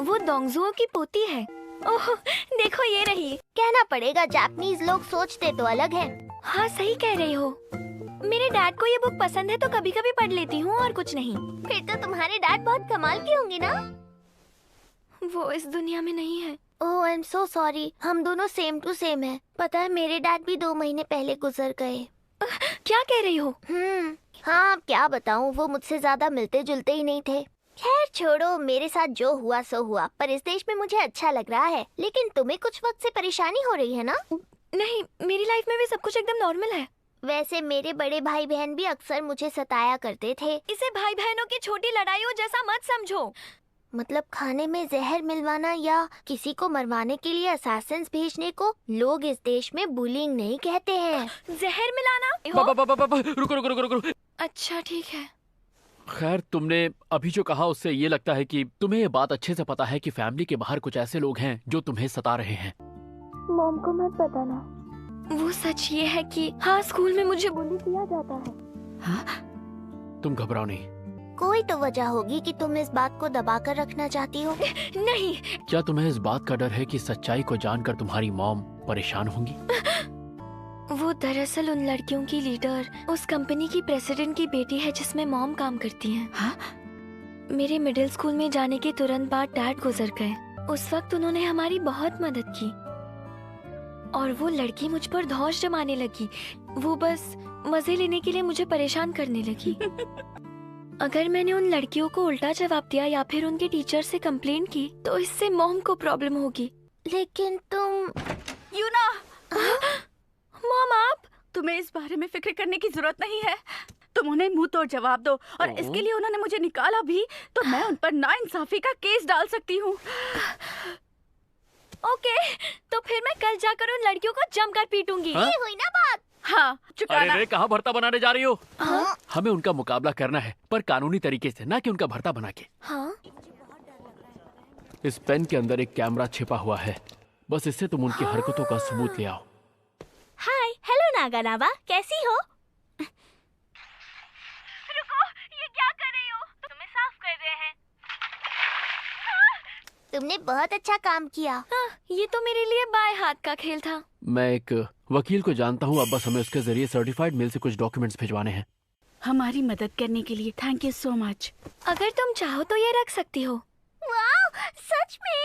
वो दोंगजुओ की पोती है। ओह, देखो ये रही। कहना पड़ेगा जापानीज लोग सोचते तो अलग है। हाँ, सही कह रही हो। मेरे डैड को ये बुक पसंद है तो कभी कभी पढ़ लेती हूँ और कुछ नहीं। फिर तो तुम्हारे डैड बहुत कमाल के होंगे ना? वो इस दुनिया में नहीं है। ओह, आई एम सो सॉरी। हम दोनों सेम टू सेम है। पता है मेरे डैड भी 2 महीने पहले गुजर गए। क्या कह रही हो? हाँ, अब क्या बताऊँ, वो मुझसे ज्यादा मिलते जुलते ही नहीं थे। खैर छोड़ो, मेरे साथ जो हुआ सो हुआ। पर इस देश में मुझे अच्छा लग रहा है। लेकिन तुम्हें कुछ वक्त से परेशानी हो रही है ना? नहीं, मेरी लाइफ में भी सब कुछ एकदम नॉर्मल है। वैसे मेरे बड़े भाई बहन भी अक्सर मुझे सताया करते थे। इसे भाई बहनों की छोटी लड़ाइयों जैसा मत समझो। मतलब खाने में जहर मिलवाना या किसी को मरवाने के लिए असैसिन्स भेजने को लोग इस देश में बुलिंग नहीं कहते हैं। जहर मिलाना? रुको। अच्छा ठीक है। खैर, तुमने अभी जो कहा उससे ये लगता है कि तुम्हें ये बात अच्छे से पता है कि फैमिली के बाहर कुछ ऐसे लोग हैं जो तुम्हें सता रहे हैं। मॉम को मत बताना। वो सच ये है कि हाँ, स्कूल में मुझे बुली किया जाता है। हाँ? तुम घबराओ नहीं। कोई तो वजह होगी कि तुम इस बात को दबा कर रखना चाहती हो। नहीं। क्या तुम्हें इस बात का डर है कि सच्चाई को जानकर तुम्हारी मॉम परेशान होंगी? वो दरअसल उन लड़कियों की लीडर, उस कंपनी की प्रेसिडेंट की बेटी है जिसमें मॉम काम करती हैं। हाँ? मेरे मिडिल स्कूल में जाने के तुरंत बाद डैड गुजर गए। उस वक्त उन्होंने हमारी बहुत मदद की और वो लड़की मुझ पर धौंस जमाने लगी। वो बस मजे लेने के लिए मुझे परेशान करने लगी। अगर मैंने उन लड़कियों को उल्टा जवाब दिया या फिर उनके टीचर से कंप्लेंट की तो इससे मॉम को प्रॉब्लम होगी। लेकिन तुम यूना, मॉम, आप? तुम्हें इस बारे में फिक्र करने की जरूरत नहीं है। तुम उन्हें मुंह तोड़ जवाब दो और इसके लिए उन्होंने मुझे निकाला भी तो मैं उन पर नाइंसाफी का केस डाल सकती हूँ। ओके, तो फिर मैं कल जाकर उन लड़कियों को जमकर पीटूंगी। हाँ? ये हुई ना बात? हाँ, चुकाना। अरे कहाँ भरता बनाने जा रही हो? हाँ? हमें उनका मुकाबला करना है, पर कानूनी तरीके से, ना कि उनका भरता बना के। हाँ? इस पेन के अंदर एक कैमरा छिपा हुआ है। बस इससे तुम उनकी हरकतों का सबूत ले आओ। हाय, हेलो नागानावा, कैसी हो? रुको, ये क्या कर रही हो? तुम्हें साफ कर रहे हैं। तुमने बहुत अच्छा काम किया। हाँ, ये तो मेरे लिए बाएं हाथ का खेल था। मैं एक वकील को जानता हूँ। अब बस हमें उसके जरिए सर्टिफाइड मेल से कुछ डॉक्यूमेंट्स भिजवाने हैं। हमारी मदद करने के लिए थैंक यू सो मच। अगर तुम चाहो तो ये रख सकती हो। वाह, सच में?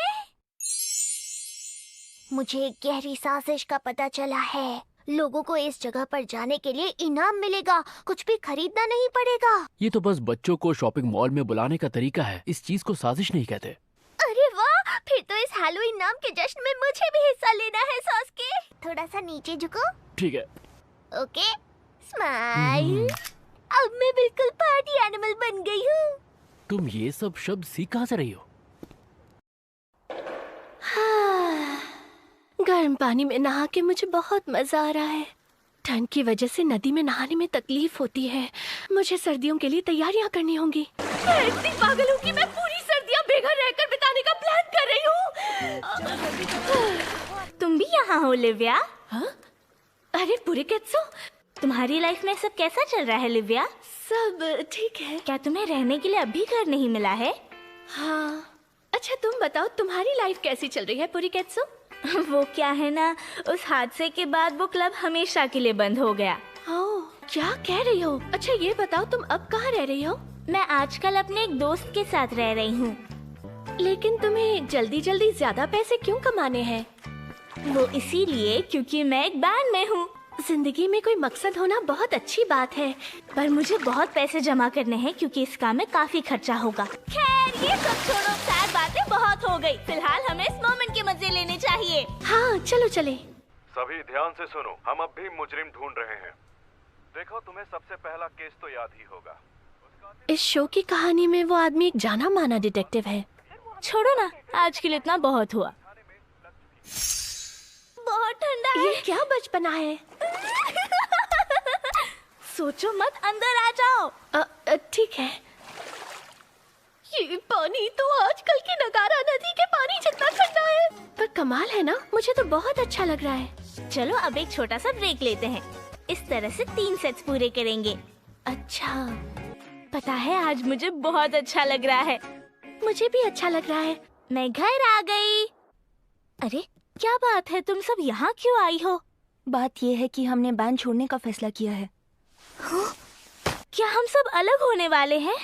मुझे एक गहरी साजिश का पता चला है। लोगों को इस जगह पर जाने के लिए इनाम मिलेगा। कुछ भी खरीदना नहीं पड़ेगा। ये तो बस बच्चों को शॉपिंग मॉल में बुलाने का तरीका है। इस चीज को साजिश नहीं कहते। अरे वाह, फिर तो इस हैलोवीन नाम के जश्न में मुझे भी हिस्सा लेना है। सॉस्के, थोड़ा सा नीचे झुको। ठीक है। Okay, smile. अब मैं बिल्कुल पार्टी एनिमल बन गई हूँ। तुम ये सब शब्द सीख कहाँ से रही हो? गर्म पानी में नहा के मुझे बहुत मजा आ रहा है। ठंड की वजह से नदी में नहाने में तकलीफ होती है। मुझे सर्दियों के लिए तैयारियां करनी होंगी। मैं इतनी पागल हूँ कि मैं पूरी सर्दियां बेघर रहकर बिताने का प्लान कर रही हूँ। तुम भी यहाँ हो लिव्या? हाँ? अरे पूरे कैत्सो, तुम्हारी लाइफ में सब कैसा चल रहा है लिव्या? सब ठीक है। क्या तुम्हें रहने के लिए अभी घर नहीं मिला है? हाँ। अच्छा तुम बताओ, तुम्हारी लाइफ कैसी चल रही है पूरी कैत्सो? वो क्या है ना, उस हादसे के बाद वो क्लब हमेशा के लिए बंद हो गया। ओह, क्या कह रही हो? अच्छा ये बताओ, तुम अब कहाँ रह रही हो? मैं आजकल अपने एक दोस्त के साथ रह रही हूँ। लेकिन तुम्हें जल्दी जल्दी ज्यादा पैसे क्यों कमाने हैं? वो इसीलिए क्योंकि मैं एक बैंड में हूँ। जिंदगी में कोई मकसद होना बहुत अच्छी बात है, पर मुझे बहुत पैसे जमा करने हैं क्योंकि इस काम में काफी खर्चा होगा। खैर ये सब छोड़ो, सैड बातें बहुत हो गई। फिलहाल हमें इस मोमेंट के मजे लेने चाहिए। हाँ चलो चले। सभी ध्यान से सुनो, हम अब भी मुजरिम ढूंढ रहे हैं। देखो, तुम्हें सबसे पहला केस तो याद ही होगा। इस शो की कहानी में वो आदमी एक जाना माना डिटेक्टिव है। छोड़ो ना, आज के लिए इतना बहुत हुआ। बहुत ठंडा है। ये क्या बचपना है? सोचो मत, अंदर आ जाओ। ठीक है। ये पानी तो आजकल की नगारा नदी के पानी जितना ठंडा है। पर कमाल है ना, मुझे तो बहुत अच्छा लग रहा है। चलो अब एक छोटा सा ब्रेक लेते हैं। इस तरह से 3 सेट्स पूरे करेंगे। अच्छा। पता है आज मुझे बहुत अच्छा लग रहा है। मुझे भी अच्छा लग रहा है। मैं घर आ गई। अरे क्या बात है, तुम सब यहाँ क्यों आई हो? बात ये है कि हमने बैंड छोड़ने का फैसला किया है। क्या हम सब अलग होने वाले हैं?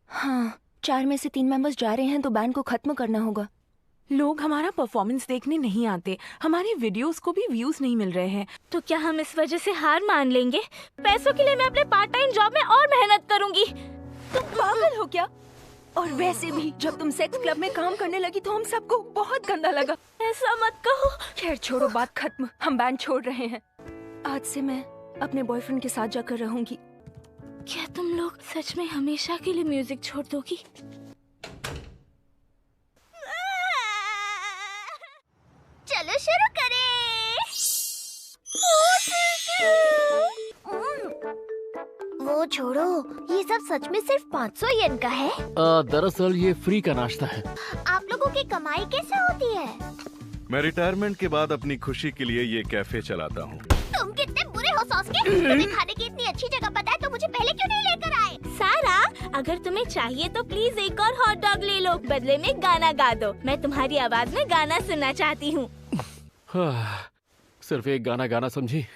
हाँ, 4 में से 3 मेंबर्स जा रहे हैं तो बैंड को खत्म करना होगा। लोग हमारा परफॉर्मेंस देखने नहीं आते, हमारी वीडियोस को भी व्यूज नहीं मिल रहे हैं। तो क्या हम इस वजह से हार मान लेंगे? पैसों के लिए मैं अपने पार्ट टाइम जॉब में और मेहनत करूंगी। तुम पागल हो क्या? और वैसे भी जब तुम सेक्स क्लब में काम करने लगी तो हम सबको बहुत गंदा लगा। ऐसा मत कहो। खैर छोड़ो, बात खत्म। हम बैंड छोड़ रहे हैं। आज से मैं अपने बॉयफ्रेंड के साथ जाकर रहूंगी। क्या तुम लोग सच में हमेशा के लिए म्यूजिक छोड़ दोगी? चलो शुरू करें। वो छोड़ो, ये सब सच में सिर्फ 500 येन का है? दरअसल ये फ्री का नाश्ता है। आप लोगों की कमाई कैसे होती है? मैं रिटायरमेंट के बाद अपनी खुशी के लिए ये कैफे चलाता हूँ। तुम कितने बुरे हो सॉस्के। तुम्हें खाने की इतनी अच्छी जगह पता है तो मुझे पहले क्यों नहीं लेकर आए? सारा, अगर तुम्हें चाहिए तो प्लीज एक और हॉट डॉग ले लो, बदले में गाना गा दो। मैं तुम्हारी आवाज में गाना सुनना चाहती हूँ। सिर्फ एक गाना गाना समझी?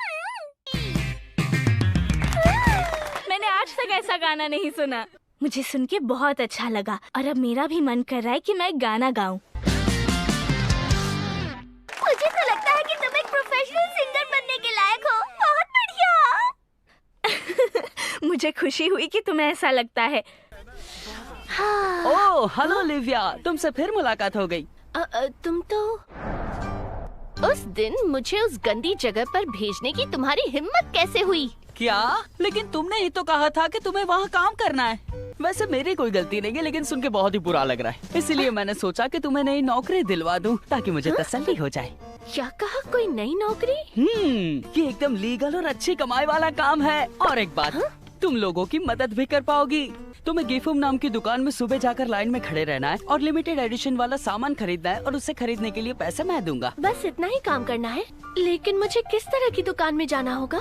मैंने आज तक ऐसा गाना नहीं सुना। मुझे सुन के बहुत अच्छा लगा और अब मेरा भी मन कर रहा है कि मैं गाना गाऊं। मुझे तो लगता है कि तुम एक प्रोफेशनल सिंगर बनने के लायक हो। बहुत बढ़िया। मुझे खुशी हुई कि तुम्हें ऐसा लगता है। ओह हेलो लिविया, तुमसे फिर मुलाकात हो गई। तुम तो उस दिन मुझे उस गंदी जगह पर भेजने की तुम्हारी हिम्मत कैसे हुई? क्या? लेकिन तुमने ही तो कहा था कि तुम्हें वहाँ काम करना है। वैसे मेरी कोई गलती नहीं है, लेकिन सुन के बहुत ही बुरा लग रहा है। इसीलिए मैंने सोचा कि तुम्हें नई नौकरी दिलवा दूं ताकि मुझे तसल्ली हो जाए। क्या कहा? कोई नई नौकरी? ये एकदम लीगल और अच्छी कमाई वाला काम है। और एक बात, तुम लोगों की मदद भी कर पाओगी। तुम्हें गिफुम नाम की दुकान में सुबह जाकर लाइन में खड़े रहना है और लिमिटेड एडिशन वाला सामान खरीदना है और उसे खरीदने के लिए पैसे मैं दूंगा। बस इतना ही काम करना है? लेकिन मुझे किस तरह की दुकान में जाना होगा?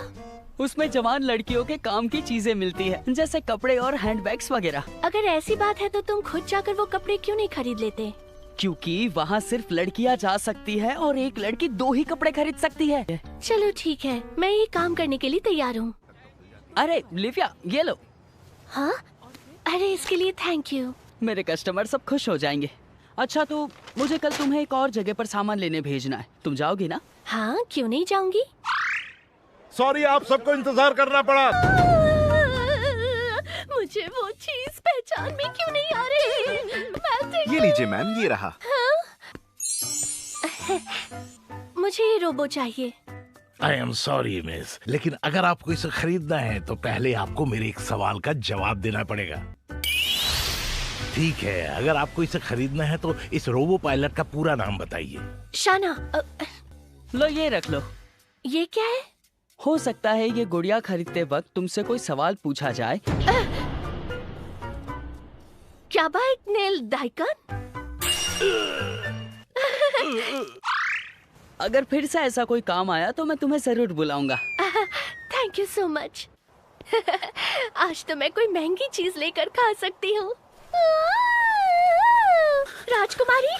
उसमें जवान लड़कियों के काम की चीजें मिलती है, जैसे कपड़े और हैंडबैग्स वगैरह। अगर ऐसी बात है तो तुम खुद जाकर वो कपड़े क्यों नहीं खरीद लेते? क्योंकि वहाँ सिर्फ लड़कियाँ जा सकती है और एक लड़की 2 ही कपड़े खरीद सकती है। चलो ठीक है, मैं ये काम करने के लिए तैयार हूँ। अरे लिविया, ये लो। हाँ? अरे इसके लिए थैंक यू। मेरे कस्टमर सब खुश हो जाएंगे। अच्छा तो मुझे कल तुम्हें एक और जगह पर सामान लेने भेजना है, तुम जाओगी ना? हाँ, क्यों नहीं जाऊंगी। सॉरी, आप सबको इंतजार करना पड़ा। मुझे वो चीज पहचान में क्यों नहीं आ रही? ये लीजिए मैम, ये रहा। मुझे ये रोबो चाहिए। आई एम सॉरी मिस, लेकिन अगर आपको इसे खरीदना है तो पहले आपको मेरे एक सवाल का जवाब देना पड़ेगा। ठीक है, अगर आपको इसे खरीदना है तो इस रोबो पायलट का पूरा नाम बताइए। शाना। लो ये रख लो। ये क्या है? हो सकता है ये गुड़िया खरीदते वक्त तुमसे कोई सवाल पूछा जाए। क्या बात, नेल डाइकन? अगर फिर से ऐसा कोई काम आया तो मैं तुम्हें जरूर बुलाऊंगा। Thank you so much. आज तो मैं कोई महंगी चीज लेकर खा सकती हूँ। राजकुमारी,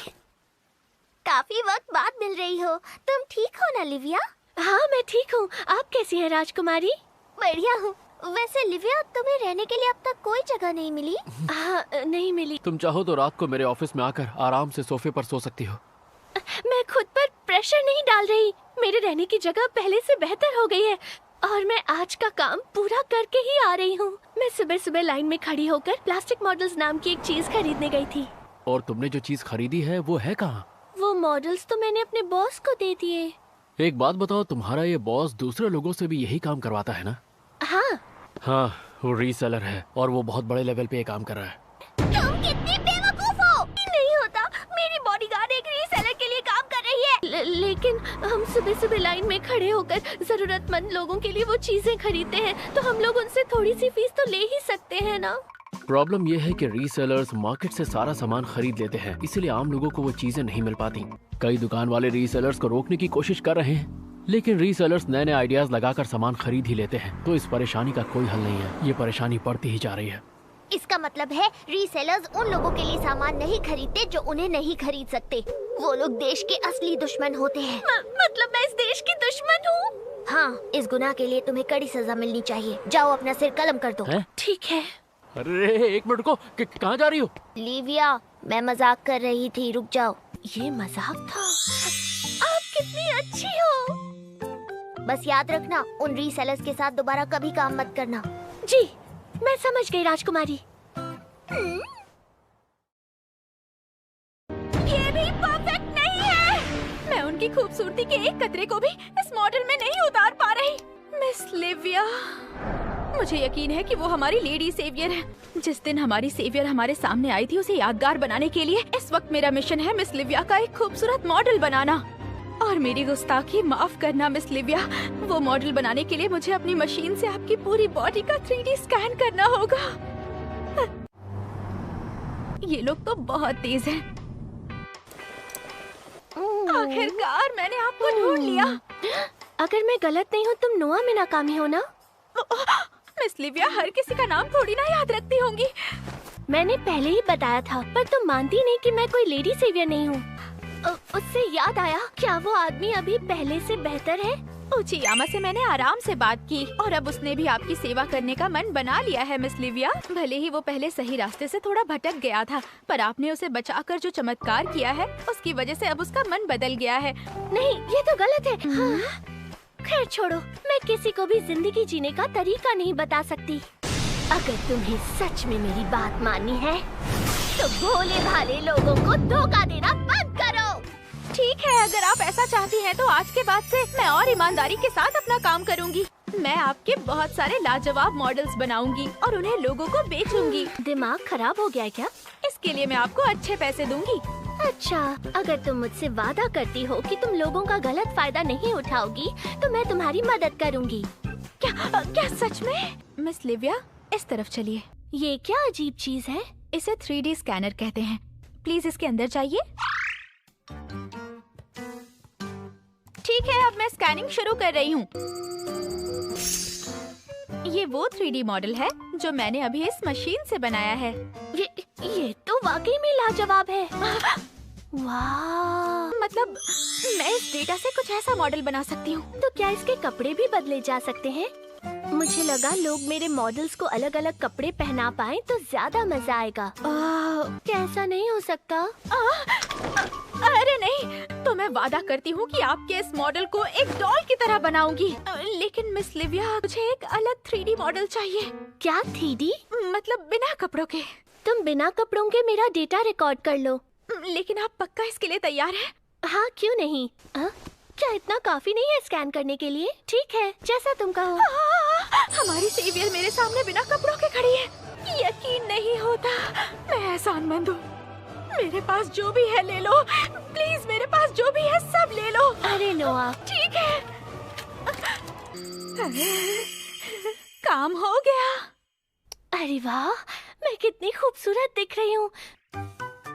काफी वक्त बाद मिल रही हो। तुम ठीक हो ना लिविया? हाँ मैं ठीक हूँ। आप कैसी हैं राजकुमारी? बढ़िया हूँ। वैसे लिविया, तुम्हें रहने के लिए अब तक कोई जगह नहीं मिली? हाँ, नहीं मिली। तुम चाहो तो रात को मेरे ऑफिस में आकर आराम से सोफे पर सो सकती हो। मैं खुद पर प्रेशर नहीं डाल रही। मेरे रहने की जगह पहले से बेहतर हो गई है और मैं आज का काम पूरा करके ही आ रही हूँ। मैं सुबह सुबह लाइन में खड़ी होकर प्लास्टिक मॉडल्स नाम की एक चीज खरीदने गई थी। और तुमने जो चीज खरीदी है वो है कहाँ? वो मॉडल्स तो मैंने अपने बॉस को दे दिए। एक बात बताओ, तुम्हारा ये बॉस दूसरे लोगों से भी यही काम करवाता है ना? हाँ। हाँ, वो रीसेलर है और वो बहुत बड़े लेवल पे काम कर रहा है। तुम कितनी बेवकूफ हो। नहीं होता, मेरी बॉडीगार्ड एक रीसेलर के लिए काम कर रही है। लेकिन हम सुबह सुबह लाइन में खड़े होकर जरूरतमंद लोगों के लिए वो चीजें खरीदते हैं, तो हम लोग उनसे थोड़ी सी फीस तो ले ही सकते हैं ना। प्रॉब्लम ये है कि रीसेलर्स मार्केट से सारा सामान खरीद लेते हैं, इसीलिए आम लोगों को वो चीजें नहीं मिल पाती। कई दुकान वाले रीसेलर्स को रोकने की कोशिश कर रहे हैं, लेकिन रीसेलर्स नए नए आइडियाज लगाकर सामान खरीद ही लेते हैं, तो इस परेशानी का कोई हल नहीं है। ये परेशानी बढ़ती ही जा रही है। इसका मतलब है रीसेलर्स उन लोगों के लिए सामान नहीं खरीदते जो उन्हें नहीं खरीद सकते। वो लोग देश के असली दुश्मन होते हैं। मतलब मैं इस देश की दुश्मन हूँ? हाँ, इस गुनाह के लिए तुम्हें कड़ी सजा मिलनी चाहिए। जाओ अपना सिर कलम कर दो। ठीक है। अरे एक मिनट को, कहाँ जा रही हो? लिविया, मैं मजाक कर रही थी, रुक जाओ। ये मजाक था? आप कितनी अच्छी हो। बस याद रखना, उन रीसेलर्स के साथ दोबारा कभी काम मत करना। जी, मैं समझ गई राजकुमारी। ये भी परफेक्ट नहीं है। मैं उनकी खूबसूरती के एक कतरे को भी इस मॉडल में नहीं उतार पा रही। मिस लिविया, मुझे यकीन है कि वो हमारी लेडी सेवियर है। जिस दिन हमारी सेवियर हमारे सामने आई थी उसे यादगार बनाने के लिए इस वक्त मेरा मिशन है मिस लिविया का एक खूबसूरत मॉडल बनाना। और मेरी गुस्ताखी माफ करना मिस लिविया, वो मॉडल बनाने के लिए मुझे अपनी मशीन से आपकी पूरी बॉडी का 3D स्कैन करना होगा। ये लोग तो बहुत तेज हैं। आखिरकार मैंने आपको ढूंढ लिया। अगर मैं गलत नहीं हूँ, तुम नोआ में नाकामी हो ना? मिस लिविया, हर किसी का नाम थोड़ी ना याद रखती होंगी। मैंने पहले ही बताया था, पर तुम मानती नहीं कि मैं कोई लेडी सेवियर नहीं हूँ। उससे याद आया, क्या वो आदमी अभी पहले से बेहतर है? उचियामा से मैंने आराम से बात की और अब उसने भी आपकी सेवा करने का मन बना लिया है मिस लिविया। भले ही वो पहले सही रास्ते से थोड़ा भटक गया था, पर आपने उसे बचाकर जो चमत्कार किया है उसकी वजह से अब उसका मन बदल गया है। नहीं, ये तो गलत है। हाँ? खैर छोड़ो, मैं किसी को भी जिंदगी जीने का तरीका नहीं बता सकती। अगर तुम्हें सच में मेरी बात माननी है तो भोले भाले लोगों को धोखा देना बंद करो। ठीक है, अगर आप ऐसा चाहती हैं तो आज के बाद से मैं और ईमानदारी के साथ अपना काम करूंगी। मैं आपके बहुत सारे लाजवाब मॉडल्स बनाऊंगी और उन्हें लोगों को बेचूंगी। दिमाग खराब हो गया है क्या? इसके लिए मैं आपको अच्छे पैसे दूंगी। अच्छा, अगर तुम मुझसे वादा करती हो कि तुम लोगों का गलत फायदा नहीं उठाओगी तो मैं तुम्हारी मदद करूंगी। क्या सच में? मिस लिविया, इस तरफ चलिए। ये क्या अजीब चीज है? इसे 3D स्कैनर कहते हैं। प्लीज इसके अंदर जाइए। ठीक है, अब मैं स्कैनिंग शुरू कर रही हूँ। ये वो 3D मॉडल है जो मैंने अभी इस मशीन से बनाया है। ये तो वाकई में लाजवाब है। वाह! मतलब मैं इस डेटा से कुछ ऐसा मॉडल बना सकती हूँ। तो क्या इसके कपड़े भी बदले जा सकते हैं? मुझे लगा लोग मेरे मॉडल्स को अलग अलग कपड़े पहना पाएं तो ज्यादा मजा आएगा। क्या ऐसा नहीं हो सकता? अरे नहीं, तो मैं वादा करती हूँ कि आपके इस मॉडल को एक डॉल की तरह बनाऊंगी। लेकिन मिस लिविया, मुझे एक अलग 3D मॉडल चाहिए। क्या 3D? मतलब बिना कपड़ों के। तुम बिना कपड़ों के मेरा डेटा रिकॉर्ड कर लो। लेकिन आप पक्का इसके लिए तैयार हैं? हाँ, क्यों नहीं? क्या इतना काफी नहीं है स्कैन करने के लिए? ठीक है, जैसा तुम कहो। हमारी सेवियर मेरे सामने बिना कपड़ों के खड़ी है। यकीन नहीं होता। मैं एहसानमंद हूँ। मेरे पास जो भी है ले लो, प्लीज। मेरे पास जो भी है सब ले लो। अरे नोआ, ठीक है। काम हो गया। अरे वाह, मैं कितनी खूबसूरत दिख रही हूँ।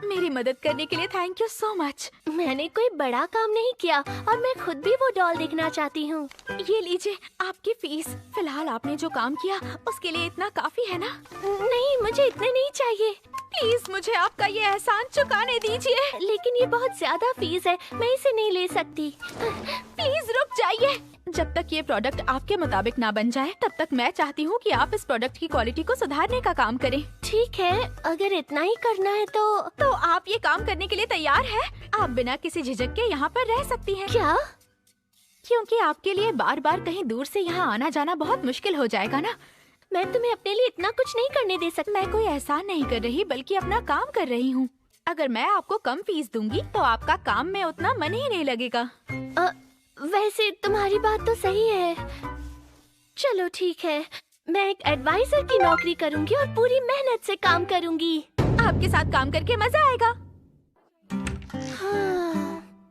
मेरी मदद करने के लिए थैंक यू सो मच। मैंने कोई बड़ा काम नहीं किया और मैं खुद भी वो डॉल देखना चाहती हूँ। ये लीजिए आपकी फीस। फिलहाल आपने जो काम किया उसके लिए इतना काफी है ना? नहीं, मुझे इतने नहीं चाहिए। प्लीज मुझे आपका ये एहसान चुकाने दीजिए। लेकिन ये बहुत ज्यादा फीस है, मैं इसे नहीं ले सकती। प्लीज रुक जाइए। जब तक ये प्रोडक्ट आपके मुताबिक ना बन जाए तब तक मैं चाहती हूँ कि आप इस प्रोडक्ट की क्वालिटी को सुधारने का काम करें। ठीक है, अगर इतना ही करना है तो आप ये काम करने के लिए तैयार हैं? आप बिना किसी झिझक के यहाँ पर रह सकती हैं। क्या? क्योंकि आपके लिए बार बार कहीं दूर से यहाँ आना जाना बहुत मुश्किल हो जाएगा ना। मैं तुम्हें अपने लिए इतना कुछ नहीं करने दे सकती। मैं कोई एहसान नहीं कर रही बल्कि अपना काम कर रही हूँ। अगर मैं आपको कम फीस दूंगी तो आपका काम में उतना मन ही नहीं लगेगा। वैसे तुम्हारी बात तो सही है। चलो ठीक है, मैं एक एडवाइजर की नौकरी करूंगी और पूरी मेहनत से काम करूंगी। आपके साथ काम करके मजा आएगा।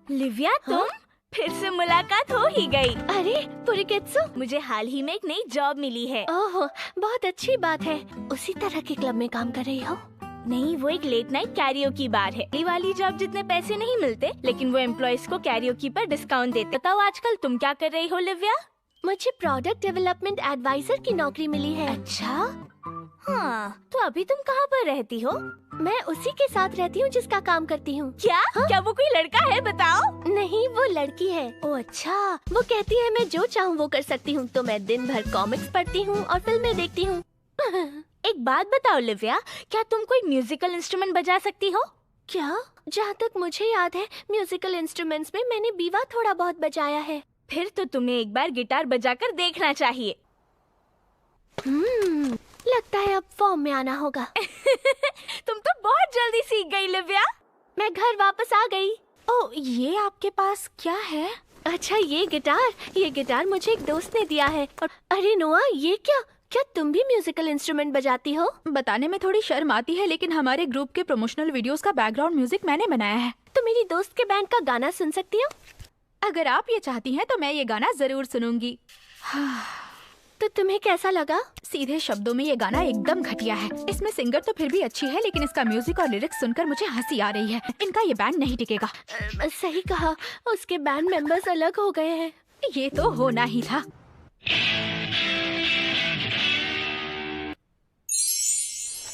लिविया, तुम फिर से मुलाकात हो ही गई। अरे पुरिकेत्सु, मुझे हाल ही में एक नई जॉब मिली है। ओह, बहुत अच्छी बात है। उसी तरह के क्लब में काम कर रही हो? नहीं, वो एक लेट नाइट कैरियोकी बार है। ये वाली जॉब जितने पैसे नहीं मिलते, लेकिन वो एम्प्लॉयज को कैरियोकी पर डिस्काउंट देते। बताओ आजकल तुम क्या कर रही हो लिविया? मुझे प्रोडक्ट डेवलपमेंट एडवाइजर की नौकरी मिली है। अच्छा, हाँ, तो अभी तुम कहाँ पर रहती हो? मैं उसी के साथ रहती हूँ जिसका काम करती हूँ। क्या? हाँ? क्या वो कोई लड़का है? बताओ। नहीं, वो लड़की है। ओह अच्छा। वो कहती है मैं जो चाहूँ वो कर सकती हूँ, तो मैं दिन भर कॉमिक्स पढ़ती हूँ और फिल्में देखती हूँ। एक बात बताओ लिविया, क्या तुम कोई म्यूजिकल इंस्ट्रूमेंट बजा सकती हो? क्या? जहाँ तक मुझे याद है, म्यूजिकल इंस्ट्रूमेंट्स में मैंने बीवा थोड़ा बहुत बजाया है। फिर तो तुम्हें एक बार गिटार बजाकर देखना चाहिए। लगता है अब फॉर्म में आना होगा। तुम तो बहुत जल्दी सीख गई लिविया। मैं घर वापस आ गई। ओह, ये आपके पास क्या है? अच्छा, ये गिटार मुझे एक दोस्त ने दिया है। और अरे नोआ, ये क्या तुम भी म्यूजिकल इंस्ट्रूमेंट बजाती हो? बताने में थोड़ी शर्म आती है, लेकिन हमारे ग्रुप के प्रमोशनल वीडियोस का बैकग्राउंड म्यूजिक मैंने बनाया है। तो मेरी दोस्त के बैंड का गाना सुन सकती हो? अगर आप ये चाहती हैं तो मैं ये गाना जरूर सुनूंगी। तो तुम्हें कैसा लगा? सीधे शब्दों में ये गाना एकदम घटिया है। इसमें सिंगर तो फिर भी अच्छी है, लेकिन इसका म्यूजिक और लिरिक्स सुनकर मुझे हंसी आ रही है। इनका ये बैंड नहीं टिकेगा। सही कहा, उसके बैंड मेंबर्स अलग हो गए हैं। ये तो होना ही था।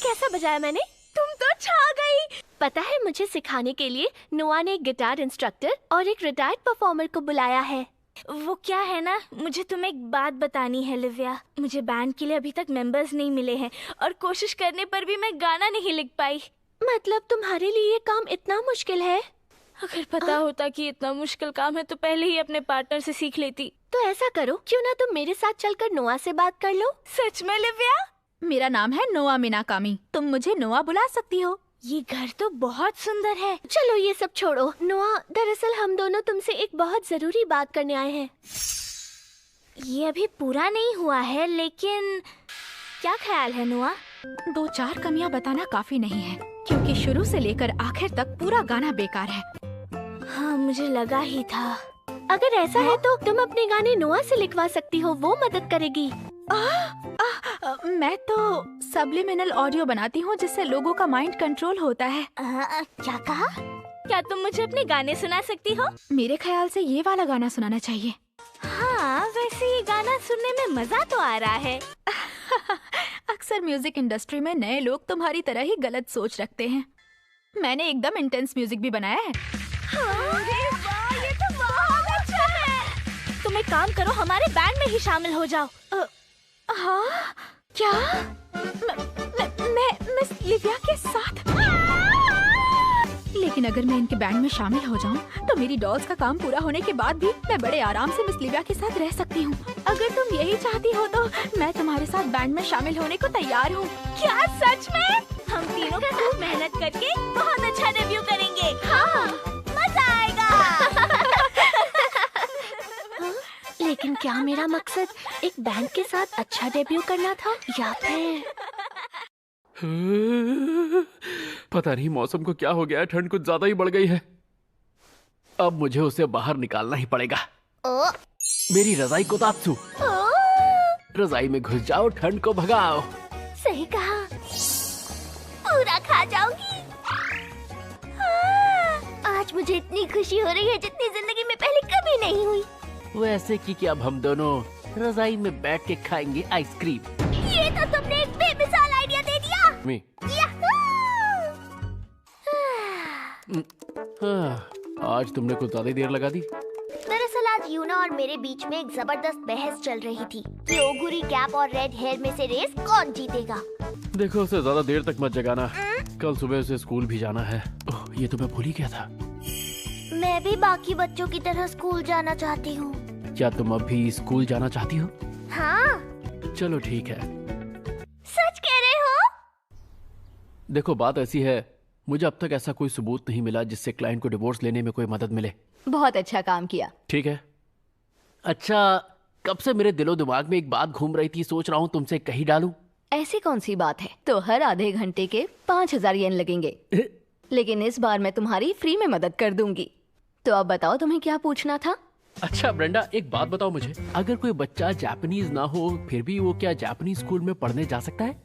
कैसा बजाया मैंने? तुम तो छा गई। पता है, मुझे सिखाने के लिए नोआ ने एक गिटार इंस्ट्रक्टर और एक रिटायर्ड परफॉर्मर को बुलाया है। वो क्या है ना, मुझे तुम्हें एक बात बतानी है लिविया। मुझे बैंड के लिए अभी तक मेंबर्स नहीं मिले हैं और कोशिश करने पर भी मैं गाना नहीं लिख पाई। मतलब तुम्हारे लिए ये काम इतना मुश्किल है? अगर पता होता कि इतना मुश्किल काम है तो पहले ही अपने पार्टनर से सीख लेती। तो ऐसा करो, क्यों ना तुम मेरे साथ चलकर नोआ से बात कर लो। सच में लिविया? मेरा नाम है नोआ मिनाकामी। तुम मुझे नोआ बुला सकती हो। ये घर तो बहुत सुंदर है। चलो ये सब छोड़ो। नोआ, दरअसल हम दोनों तुमसे एक बहुत जरूरी बात करने आए हैं। ये अभी पूरा नहीं हुआ है, लेकिन क्या ख्याल है नोआ? 2-4 कमियां बताना काफी नहीं है, क्योंकि शुरू से लेकर आखिर तक पूरा गाना बेकार है। हाँ, मुझे लगा ही था। अगर ऐसा है तो तुम अपने गाने नोआ से लिखवा सकती हो, वो मदद करेगी। मैं तो सबलिमिनल ऑडियो बनाती हूँ, जिससे लोगों का माइंड कंट्रोल होता है। क्या कहा? क्या तुम मुझे अपने गाने सुना सकती हो? मेरे ख्याल से ये वाला गाना सुनाना चाहिए। हाँ, वैसे ये गाना सुनने में मजा तो आ रहा है। अक्सर म्यूजिक इंडस्ट्री में नए लोग तुम्हारी तरह ही गलत सोच रखते हैं। मैंने एकदम इंटेंस म्यूजिक भी बनाया है। अरे वाह, ये तो बहुत अच्छा है। तुम एक काम करो, हमारे बैंड में ही शामिल हो जाओ। हाँ? क्या? मैं मिस लिविया के साथ? लेकिन अगर मैं इनके बैंड में शामिल हो जाऊं, तो मेरी डॉल्स का काम पूरा होने के बाद भी मैं बड़े आराम से मिस लिविया के साथ रह सकती हूँ। अगर तुम यही चाहती हो तो मैं तुम्हारे साथ बैंड में शामिल होने को तैयार हूँ। क्या सच में? हम तीनों का मेहनत करके बहुत अच्छा डेब्यू करेंगे। हाँ, मजा आएगा। लेकिन क्या मेरा मकसद एक बैंड के साथ अच्छा डेब्यू करना था, या फिर पता नहीं मौसम को क्या हो गया है, ठंड कुछ ज्यादा ही बढ़ गई है। अब मुझे उसे बाहर निकालना ही पड़ेगा। मेरी रजाई को तात्सु, रजाई में घुस जाओ, ठंड को भगाओ। सही कहा, पूरा खा जाऊंगी। आज मुझे इतनी खुशी हो रही है जितनी जिंदगी में पहले कभी नहीं हुई। वैसे कि अब हम दोनों रजाई में बैठ के खाएंगे आइसक्रीम। ये तो तुमने एक बेमिसाल आइडिया दे दिया। आज तुमने कुछ ज्यादा देर लगा दी। दरअसल आज यूना और मेरे बीच में एक जबरदस्त बहस चल रही थी कि ओगुरी कैप और रेड हेयर में से रेस कौन जीतेगा। देखो, उसे ज्यादा देर तक मत जगाना, कल सुबह उसे स्कूल भी जाना है। ये तो मैं भूल ही गया था। मैं भी बाकी बच्चों की तरह स्कूल जाना चाहती हूँ। क्या तुम अब भी स्कूल जाना चाहती हो? हाँ। चलो ठीक है। सच कह रहे हो? देखो, बात ऐसी है, मुझे अब तक ऐसा कोई सबूत नहीं मिला जिससे क्लाइंट को डिवोर्स लेने में कोई मदद मिले। बहुत अच्छा काम किया। ठीक है। अच्छा, कब से मेरे दिलो दिमाग में एक बात घूम रही थी, सोच रहा हूँ तुमसे कही डालूं। ऐसी कौन सी बात है? तो हर आधे घंटे के 5000 येन लगेंगे, लेकिन इस बार मैं तुम्हारी फ्री में मदद कर दूंगी। तो अब बताओ तुम्हें क्या पूछना था? अच्छा ब्रेंडा, एक बात बताओ मुझे, अगर कोई बच्चा जापानीज ना हो फिर भी वो क्या जापानीज स्कूल में पढ़ने जा सकता है?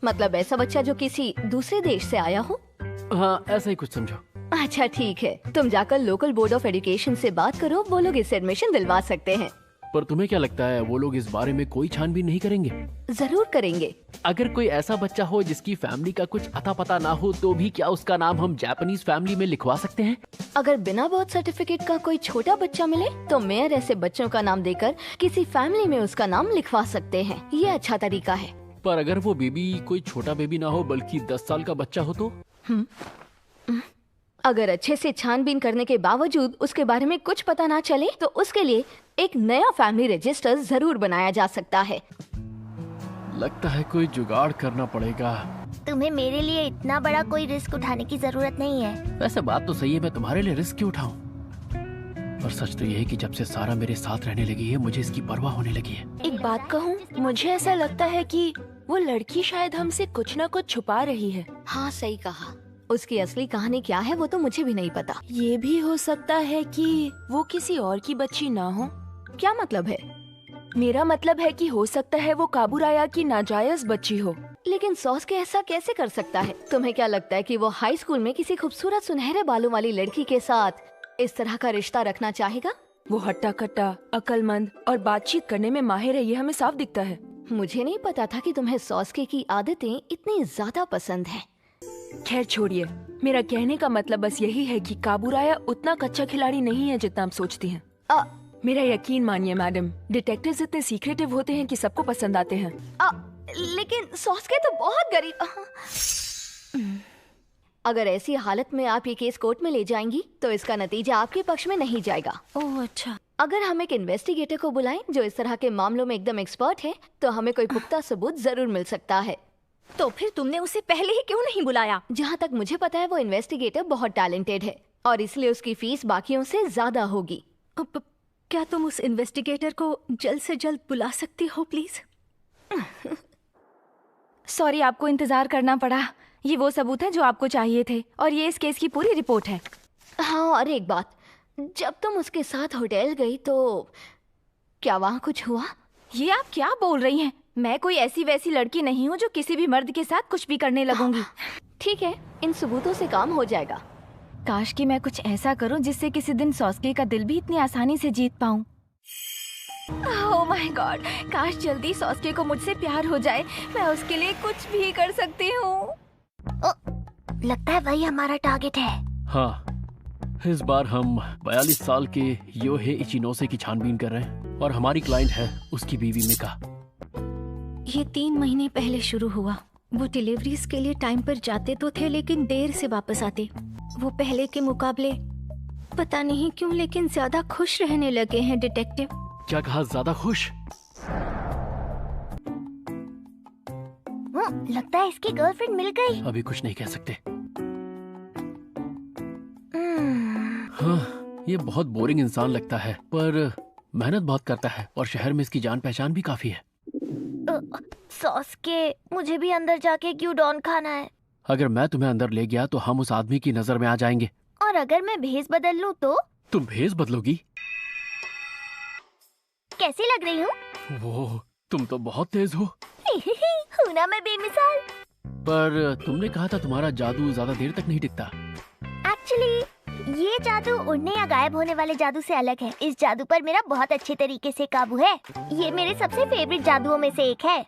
मतलब ऐसा बच्चा जो किसी दूसरे देश से आया हो? हाँ, ऐसा ही कुछ समझो। अच्छा ठीक है, तुम जाकर लोकल बोर्ड ऑफ एजुकेशन से बात करो, वो लोग इसे एडमिशन दिलवा सकते हैं। पर तुम्हें क्या लगता है वो लोग इस बारे में कोई छानबीन नहीं करेंगे? जरूर करेंगे। अगर कोई ऐसा बच्चा हो जिसकी फैमिली का कुछ अता पता ना हो तो भी क्या उसका नाम हम जापानीज फैमिली में लिखवा सकते हैं? अगर बिना बर्थ सर्टिफिकेट का कोई छोटा बच्चा मिले तो मेयर ऐसे बच्चों का नाम देकर किसी फैमिली में उसका नाम लिखवा सकते हैं। ये अच्छा तरीका है। पर अगर वो बेबी कोई छोटा बेबी ना हो बल्कि 10 साल का बच्चा हो तो? अगर अच्छे से छानबीन करने के बावजूद उसके बारे में कुछ पता ना चले तो उसके लिए एक नया फैमिली रजिस्टर जरूर बनाया जा सकता है। लगता है कोई जुगाड़ करना पड़ेगा। तुम्हें मेरे लिए इतना बड़ा कोई रिस्क उठाने की जरूरत नहीं है। वैसे बात तो सही है, मैं तुम्हारे लिए रिस्क क्यों उठाऊं? पर सच तो ये है कि जब से सारा मेरे साथ रहने लगी है मुझे इसकी परवाह होने लगी है। एक बात कहूँ, मुझे ऐसा लगता है कि वो लड़की शायद हमसे कुछ न कुछ छुपा रही है। हाँ सही कहा। उसकी असली कहानी क्या है वो तो मुझे भी नहीं पता। ये भी हो सकता है कि वो किसी और की बच्ची ना हो। क्या मतलब है? मेरा मतलब है कि हो सकता है वो काबूराया की नाजायज बच्ची हो। लेकिन सॉस के ऐसा कैसे कर सकता है? तुम्हें क्या लगता है कि वो हाई स्कूल में किसी खूबसूरत सुनहरे बालों वाली लड़की के साथ इस तरह का रिश्ता रखना चाहेगा? वो हट्टा कट्टा, अक्लमंद और बातचीत करने में माहिर है, ये हमें साफ दिखता है। मुझे नहीं पता था कि तुम्हें सॉस्के की आदतें इतनी ज्यादा पसंद हैं। खैर छोड़िए, मेरा कहने का मतलब बस यही है कि काबूराया उतना कच्चा खिलाड़ी नहीं है जितना आप सोचती हैं। मेरा यकीन मानिए मैडम, डिटेक्टिव्स इतने सीक्रेटिव होते हैं कि सबको पसंद आते हैं। लेकिन सॉस्के तो बहुत गरीब। अगर ऐसी हालत में आप ये केस कोर्ट में ले जाएंगी तो इसका नतीजा आपके पक्ष में नहीं जाएगा। ओह अच्छा। अगर हम एक इन्वेस्टिगेटर को बुलाएं जो इस तरह के मामलों में एकदम एक्सपर्ट है तो हमें कोई पुख्ता सबूत जरूर मिल सकता है। तो फिर तुमने उसे पहले ही क्यों नहीं बुलाया? जहाँ तक मुझे पता है वो इन्वेस्टिगेटर बहुत टैलेंटेड है और इसलिए उसकी फीस बाकियों से ज्यादा होगी। क्या तुम उस इन्वेस्टिगेटर को जल्द से जल्द बुला सकती हो प्लीज? सॉरी, आपको इंतजार करना पड़ा। ये वो सबूत है जो आपको चाहिए थे और ये इस केस की पूरी रिपोर्ट है। हाँ, और एक बात, जब तुम उसके साथ होटल गई तो क्या वहाँ कुछ हुआ? ये आप क्या बोल रही हैं? मैं कोई ऐसी वैसी लड़की नहीं हूँ जो किसी भी मर्द के साथ कुछ भी करने लगूंगी। ठीक है, इन सबूतों से काम हो जाएगा। काश कि मैं कुछ ऐसा करूं जिससे किसी दिन सॉस्के का दिल भी इतनी आसानी से जीत पाऊं। ओह माय गॉड, काश जल्दी सॉस्के को मुझसे प्यार हो जाए। मैं उसके लिए कुछ भी कर सकती हूँ। लगता है वही हमारा टारगेट है। हाँ, इस बार हम 42 साल के योहे इचिनोसे की छानबीन कर रहे हैं और हमारी क्लाइंट है उसकी बीवी मिका। ये 3 महीने पहले शुरू हुआ। वो डिलीवरीज के लिए टाइम पर जाते तो थे लेकिन देर से वापस आते। वो पहले के मुकाबले पता नहीं क्यों लेकिन ज्यादा खुश रहने लगे हैं डिटेक्टिव। क्या कहा, ज्यादा खुश? लगता है इसकी गर्लफ्रेंड मिल गई। अभी कुछ नहीं कह सकते। हाँ, ये बहुत बोरिंग इंसान लगता है पर मेहनत बहुत करता है और शहर में इसकी जान पहचान भी काफी है। सॉस्के, मुझे भी अंदर जाके ग्यूडॉन खाना है। अगर मैं तुम्हें अंदर ले गया तो हम उस आदमी की नजर में आ जाएंगे। और अगर मैं भेस बदल लूं तो? तुम भेस बदलोगी? कैसी लग रही हूँ? वो तुम तो बहुत तेज हो। हूँ ना मैं बेमिसाल। पर तुमने कहा था तुम्हारा जादू ज्यादा देर तक नहीं टिकता। एक्चुअली ये जादू उड़ने या गायब होने वाले जादू से अलग है। इस जादू पर मेरा बहुत अच्छे तरीके से काबू है। ये मेरे सबसे फेवरेट जादुओं में से एक है।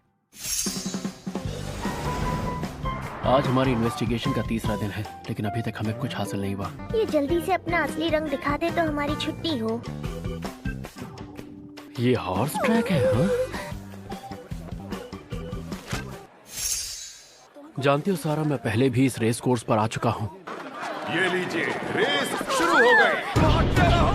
आज हमारी इन्वेस्टिगेशन का 3रा दिन है लेकिन अभी तक हमें कुछ हासिल नहीं हुआ। ये जल्दी से अपना असली रंग दिखा दे तो हमारी छुट्टी हो। ये हॉर्स ट्रैक है? हाँ? जानती हो सारा, मैं पहले भी इस रेस कोर्स पर आ चुका हूँ। ये लीजिए, रेस शुरू हो गई। भागते रहो!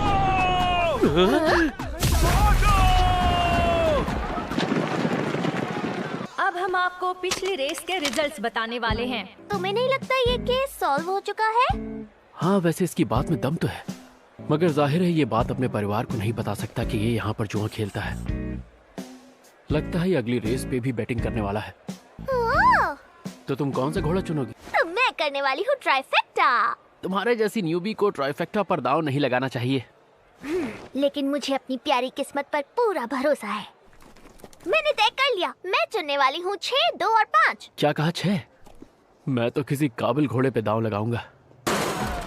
अब हम आपको पिछली रेस के रिजल्ट्स बताने वाले हैं। तुम्हें नहीं लगता ये केस सॉल्व हो चुका है? हाँ, वैसे इसकी बात में दम तो है। मगर जाहिर है ये बात अपने परिवार को नहीं बता सकता कि ये यहाँ पर जुआ खेलता है। लगता है ये अगली रेस पे भी बैटिंग करने वाला है। तो तुम कौन सा घोड़ा चुनोगी? तो मैं करने वाली हूँ ट्राइफेक्टा। तुम्हारे जैसी न्यूबी को ट्राइफेक्टा पर दाव नहीं लगाना चाहिए। लेकिन मुझे अपनी प्यारी किस्मत पर पूरा भरोसा है। मैंने तय कर लिया, मैं चुनने वाली हूँ 6, 2 और 5। क्या कहा 6? मैं तो किसी काबिल घोड़े पे दाव लगाऊंगा।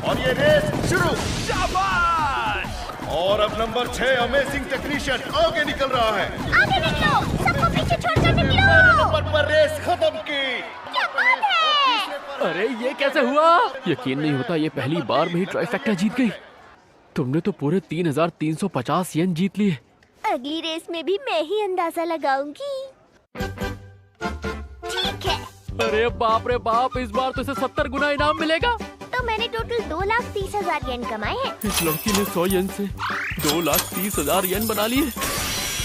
और ये रेस शुरू। शाबाश! और अब नंबर 6 अमेजिंग टेक्नीशियन आगे निकल रहा है। आगे निकलो, सबको पीछे छोड़कर निकलो। नंबर पर रेस खत्म की। क्या बात है? अरे ये कैसे हुआ? यकीन नहीं होता, ये पहली बार में ही ट्राइफेक्टा जीत गई। तुमने तो पूरे 3350 येन जीत लिए। अगली रेस में भी मैं ही अंदाजा लगाऊंगी। ठीक है। अरे बाप रे बाप, इस बार तो इसे 70 गुना इनाम मिलेगा। तो मैंने टोटल 2,30,000 येन कमाए हैं। इस लड़की ने 100 येन से 2,30,000 येन बना लिए।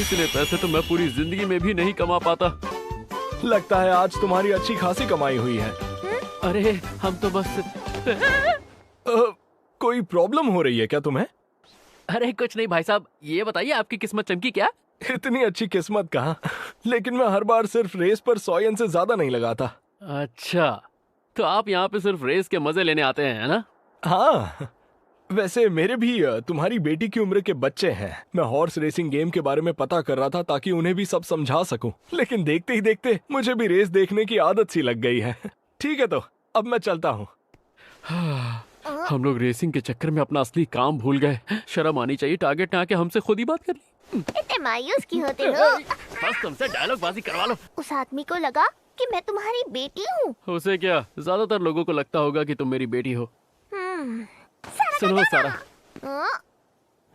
इतने पैसे तो मैं पूरी जिंदगी में भी नहीं कमा पाता। लगता है आज तुम्हारी अच्छी खासी कमाई हुई है। अरे हम तो बस कोई प्रॉब्लम हो रही है क्या तुम्हें? अरे कुछ नहीं भाई साहब, ये बताइए आपकी किस्मत चमकी क्या? इतनी अच्छी किस्मत कहाँ, लेकिन मैं हर बार सिर्फ रेस पर 100 येन से ज्यादा नहीं लगाता। अच्छा, तो आप यहाँ पे सिर्फ रेस के मजे लेने आते हैं, है ना? हाँ, वैसे मेरे भी तुम्हारी बेटी की उम्र के बच्चे हैं। मैं हॉर्स रेसिंग गेम के बारे में पता कर रहा था ताकि उन्हें भी सब समझा सकूं। लेकिन देखते ही देखते मुझे भी रेस देखने की आदत सी लग गई है। ठीक है, तो अब मैं चलता हूँ। हम लोग रेसिंग के चक्कर में अपना असली काम भूल गए। शर्म आनी चाहिए, टारगेट ना आके हमसे खुद ही बात कर ली। इतने मायूस क्यों होते हो? बस तुमसे डायलॉग बाजी करवा लो। उस आदमी को लगा कि मैं तुम्हारी बेटी हूँ। उसे क्या, ज्यादातर लोगों को लगता होगा कि तुम मेरी बेटी हो। सुनो सारा,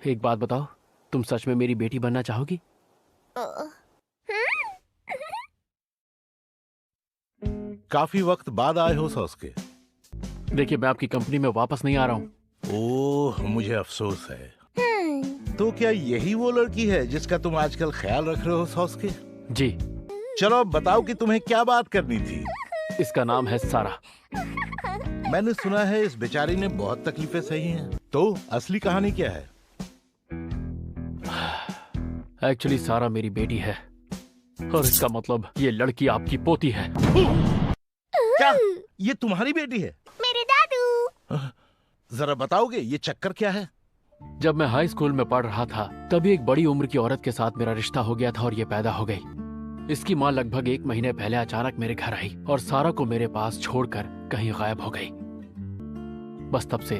एक बात बताओ, तुम सच में मेरी बेटी बनना चाहोगी? काफी वक्त बाद आए हो सॉस्के। देखिए, मैं आपकी कंपनी में वापस नहीं आ रहा हूँ। ओह, मुझे अफसोस है। तो क्या यही वो लड़की है जिसका तुम आजकल ख्याल रख रहे हो सॉस्के? जी। चलो अब बताओ कि तुम्हें क्या बात करनी थी। इसका नाम है सारा। मैंने सुना है इस बेचारी ने बहुत तकलीफें सही हैं। तो असली कहानी क्या है? एक्चुअली सारा मेरी बेटी है, और इसका मतलब ये लड़की आपकी पोती है। क्या ये तुम्हारी बेटी है? मेरे दादू। जरा बताओगे ये चक्कर क्या है? जब मैं हाई स्कूल में पढ़ रहा था तभी एक बड़ी उम्र की औरत के साथ मेरा रिश्ता हो गया था और ये पैदा हो गई। इसकी माँ लगभग 1 महीने पहले अचानक मेरे घर आई और सारा को मेरे पास छोड़कर कहीं गायब हो गई। बस तब से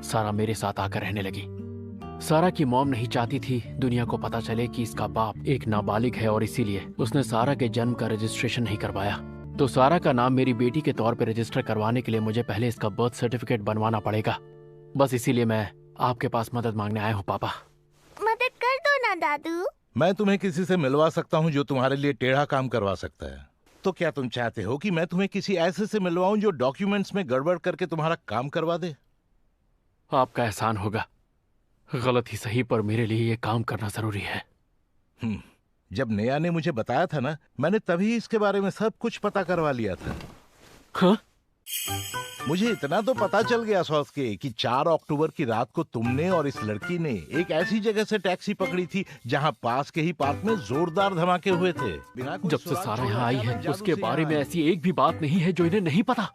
सारा मेरे साथ आकर रहने लगी। सारा की मॉम नहीं चाहती थी दुनिया को पता चले कि इसका बाप एक नाबालिग है और इसीलिए उसने सारा के जन्म का रजिस्ट्रेशन नहीं करवाया। तो सारा का नाम मेरी बेटी के तौर पर रजिस्टर करवाने के लिए मुझे पहले इसका बर्थ सर्टिफिकेट बनवाना पड़ेगा। बस इसीलिए मैं आपके पास मदद मांगने आया हूँ पापा। मदद कर दो ना दादू। मैं तुम्हें किसी से मिलवा सकता हूँ जो तुम्हारे लिए टेढ़ा काम करवा सकता है। तो क्या तुम चाहते हो कि मैं तुम्हें किसी ऐसे से मिलवाऊं जो डॉक्यूमेंट्स में गड़बड़ करके तुम्हारा काम करवा दे? आपका एहसान होगा। गलत ही सही पर मेरे लिए ये काम करना जरूरी है। जब नेहा ने मुझे बताया था ना, मैंने तभी इसके बारे में सब कुछ पता करवा लिया था। हाँ? मुझे इतना तो पता चल गया सॉस्के कि 4 अक्टूबर की रात को तुमने और इस लड़की ने एक ऐसी जगह से टैक्सी पकड़ी थी जहां पास के ही पार्क में जोरदार धमाके हुए थे। जब से सारा यहाँ आई है उसके बारे में ऐसी एक भी बात नहीं है जो इन्हें नहीं पता।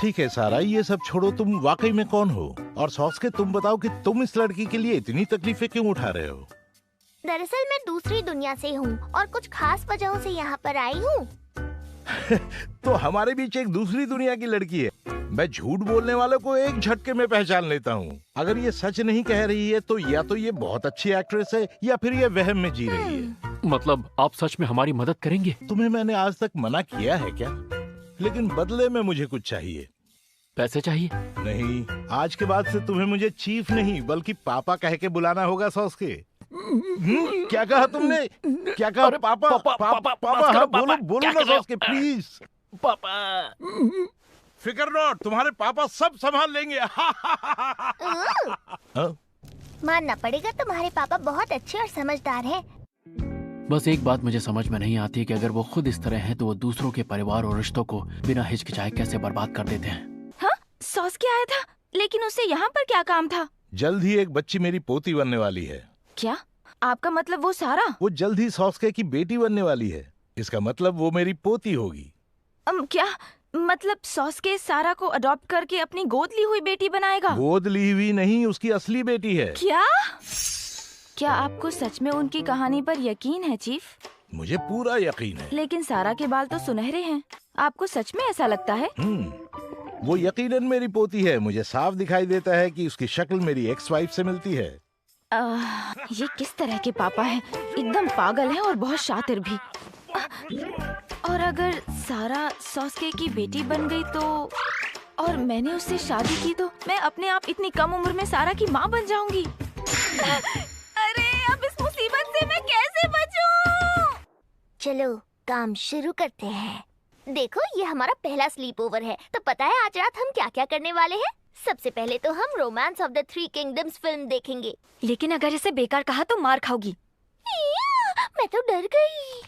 ठीक है सारा, ये सब छोड़ो, तुम वाकई में कौन हो? और सॉस्के तुम बताओ कि तुम इस लड़की के लिए इतनी तकलीफें क्यों उठा रहे हो? दरअसल मैं दूसरी दुनिया से हूँ और कुछ खास वजहों से यहाँ पर आई हूँ। तो हमारे बीच एक दूसरी दुनिया की लड़की है। मैं झूठ बोलने वालों को एक झटके में पहचान लेता हूँ। अगर ये सच नहीं कह रही है तो या तो ये बहुत अच्छी एक्ट्रेस है या फिर ये वहम में जी रही है। मतलब आप सच में हमारी मदद करेंगे? तुम्हें मैंने आज तक मना किया है क्या? लेकिन बदले में मुझे कुछ चाहिए। पैसे चाहिए? नहीं, आज के बाद से तुम्हें मुझे चीफ नहीं बल्कि पापा कह के बुलाना होगा सॉस्के। क्या कहा तुमने? क्या कहा? पापा पापा हाँ, बोलो बोलो ना सॉस्के प्लीज। पापा फिकर नॉट, तुम्हारे पापा सब संभाल लेंगे। मानना पड़ेगा तुम्हारे पापा बहुत अच्छे और समझदार हैं। बस एक बात मुझे समझ में नहीं आती कि अगर वो खुद इस तरह हैं तो वो दूसरों के परिवार और रिश्तों को बिना हिचकिचाए कैसे बर्बाद कर देते हैं। हाँ? सॉस्के आया था, लेकिन उसे यहाँ पर क्या काम था? जल्द ही एक बच्ची मेरी पोती बनने वाली है। क्या आपका मतलब वो सारा? वो जल्द ही सॉस्के की बेटी बनने वाली है। इसका मतलब वो मेरी पोती होगी। क्या मतलब सॉस्के सारा को अडॉप्ट करके अपनी गोद ली हुई बेटी बनाएगा? गोद ली हुई नहीं, उसकी असली बेटी है। क्या आपको सच में उनकी कहानी पर यकीन है चीफ? मुझे पूरा यकीन है। लेकिन सारा के बाल तो सुनहरे हैं। आपको सच में ऐसा लगता है? वो यकीनन मेरी पोती है। मुझे साफ दिखाई देता है कि उसकी शक्ल मेरी एक्स वाइफ से मिलती है। ये किस तरह के पापा हैं? एकदम पागल हैं और बहुत शातिर भी। और अगर सारा सॉस्के की बेटी बन गई तो, और मैंने उससे शादी की तो मैं अपने आप इतनी कम उम्र में सारा की माँ बन जाऊंगी। अरे अब इस मुसीबत से मैं कैसे बचूं? चलो काम शुरू करते हैं। देखो ये हमारा पहला स्लीप ओवर है, तो पता है आज रात हम क्या क्या करने वाले हैं? सबसे पहले तो हम romance of the three kingdoms film देखेंगे। लेकिन अगर इसे बेकार कहा तो मार खाओगी। मैं तो डर गई।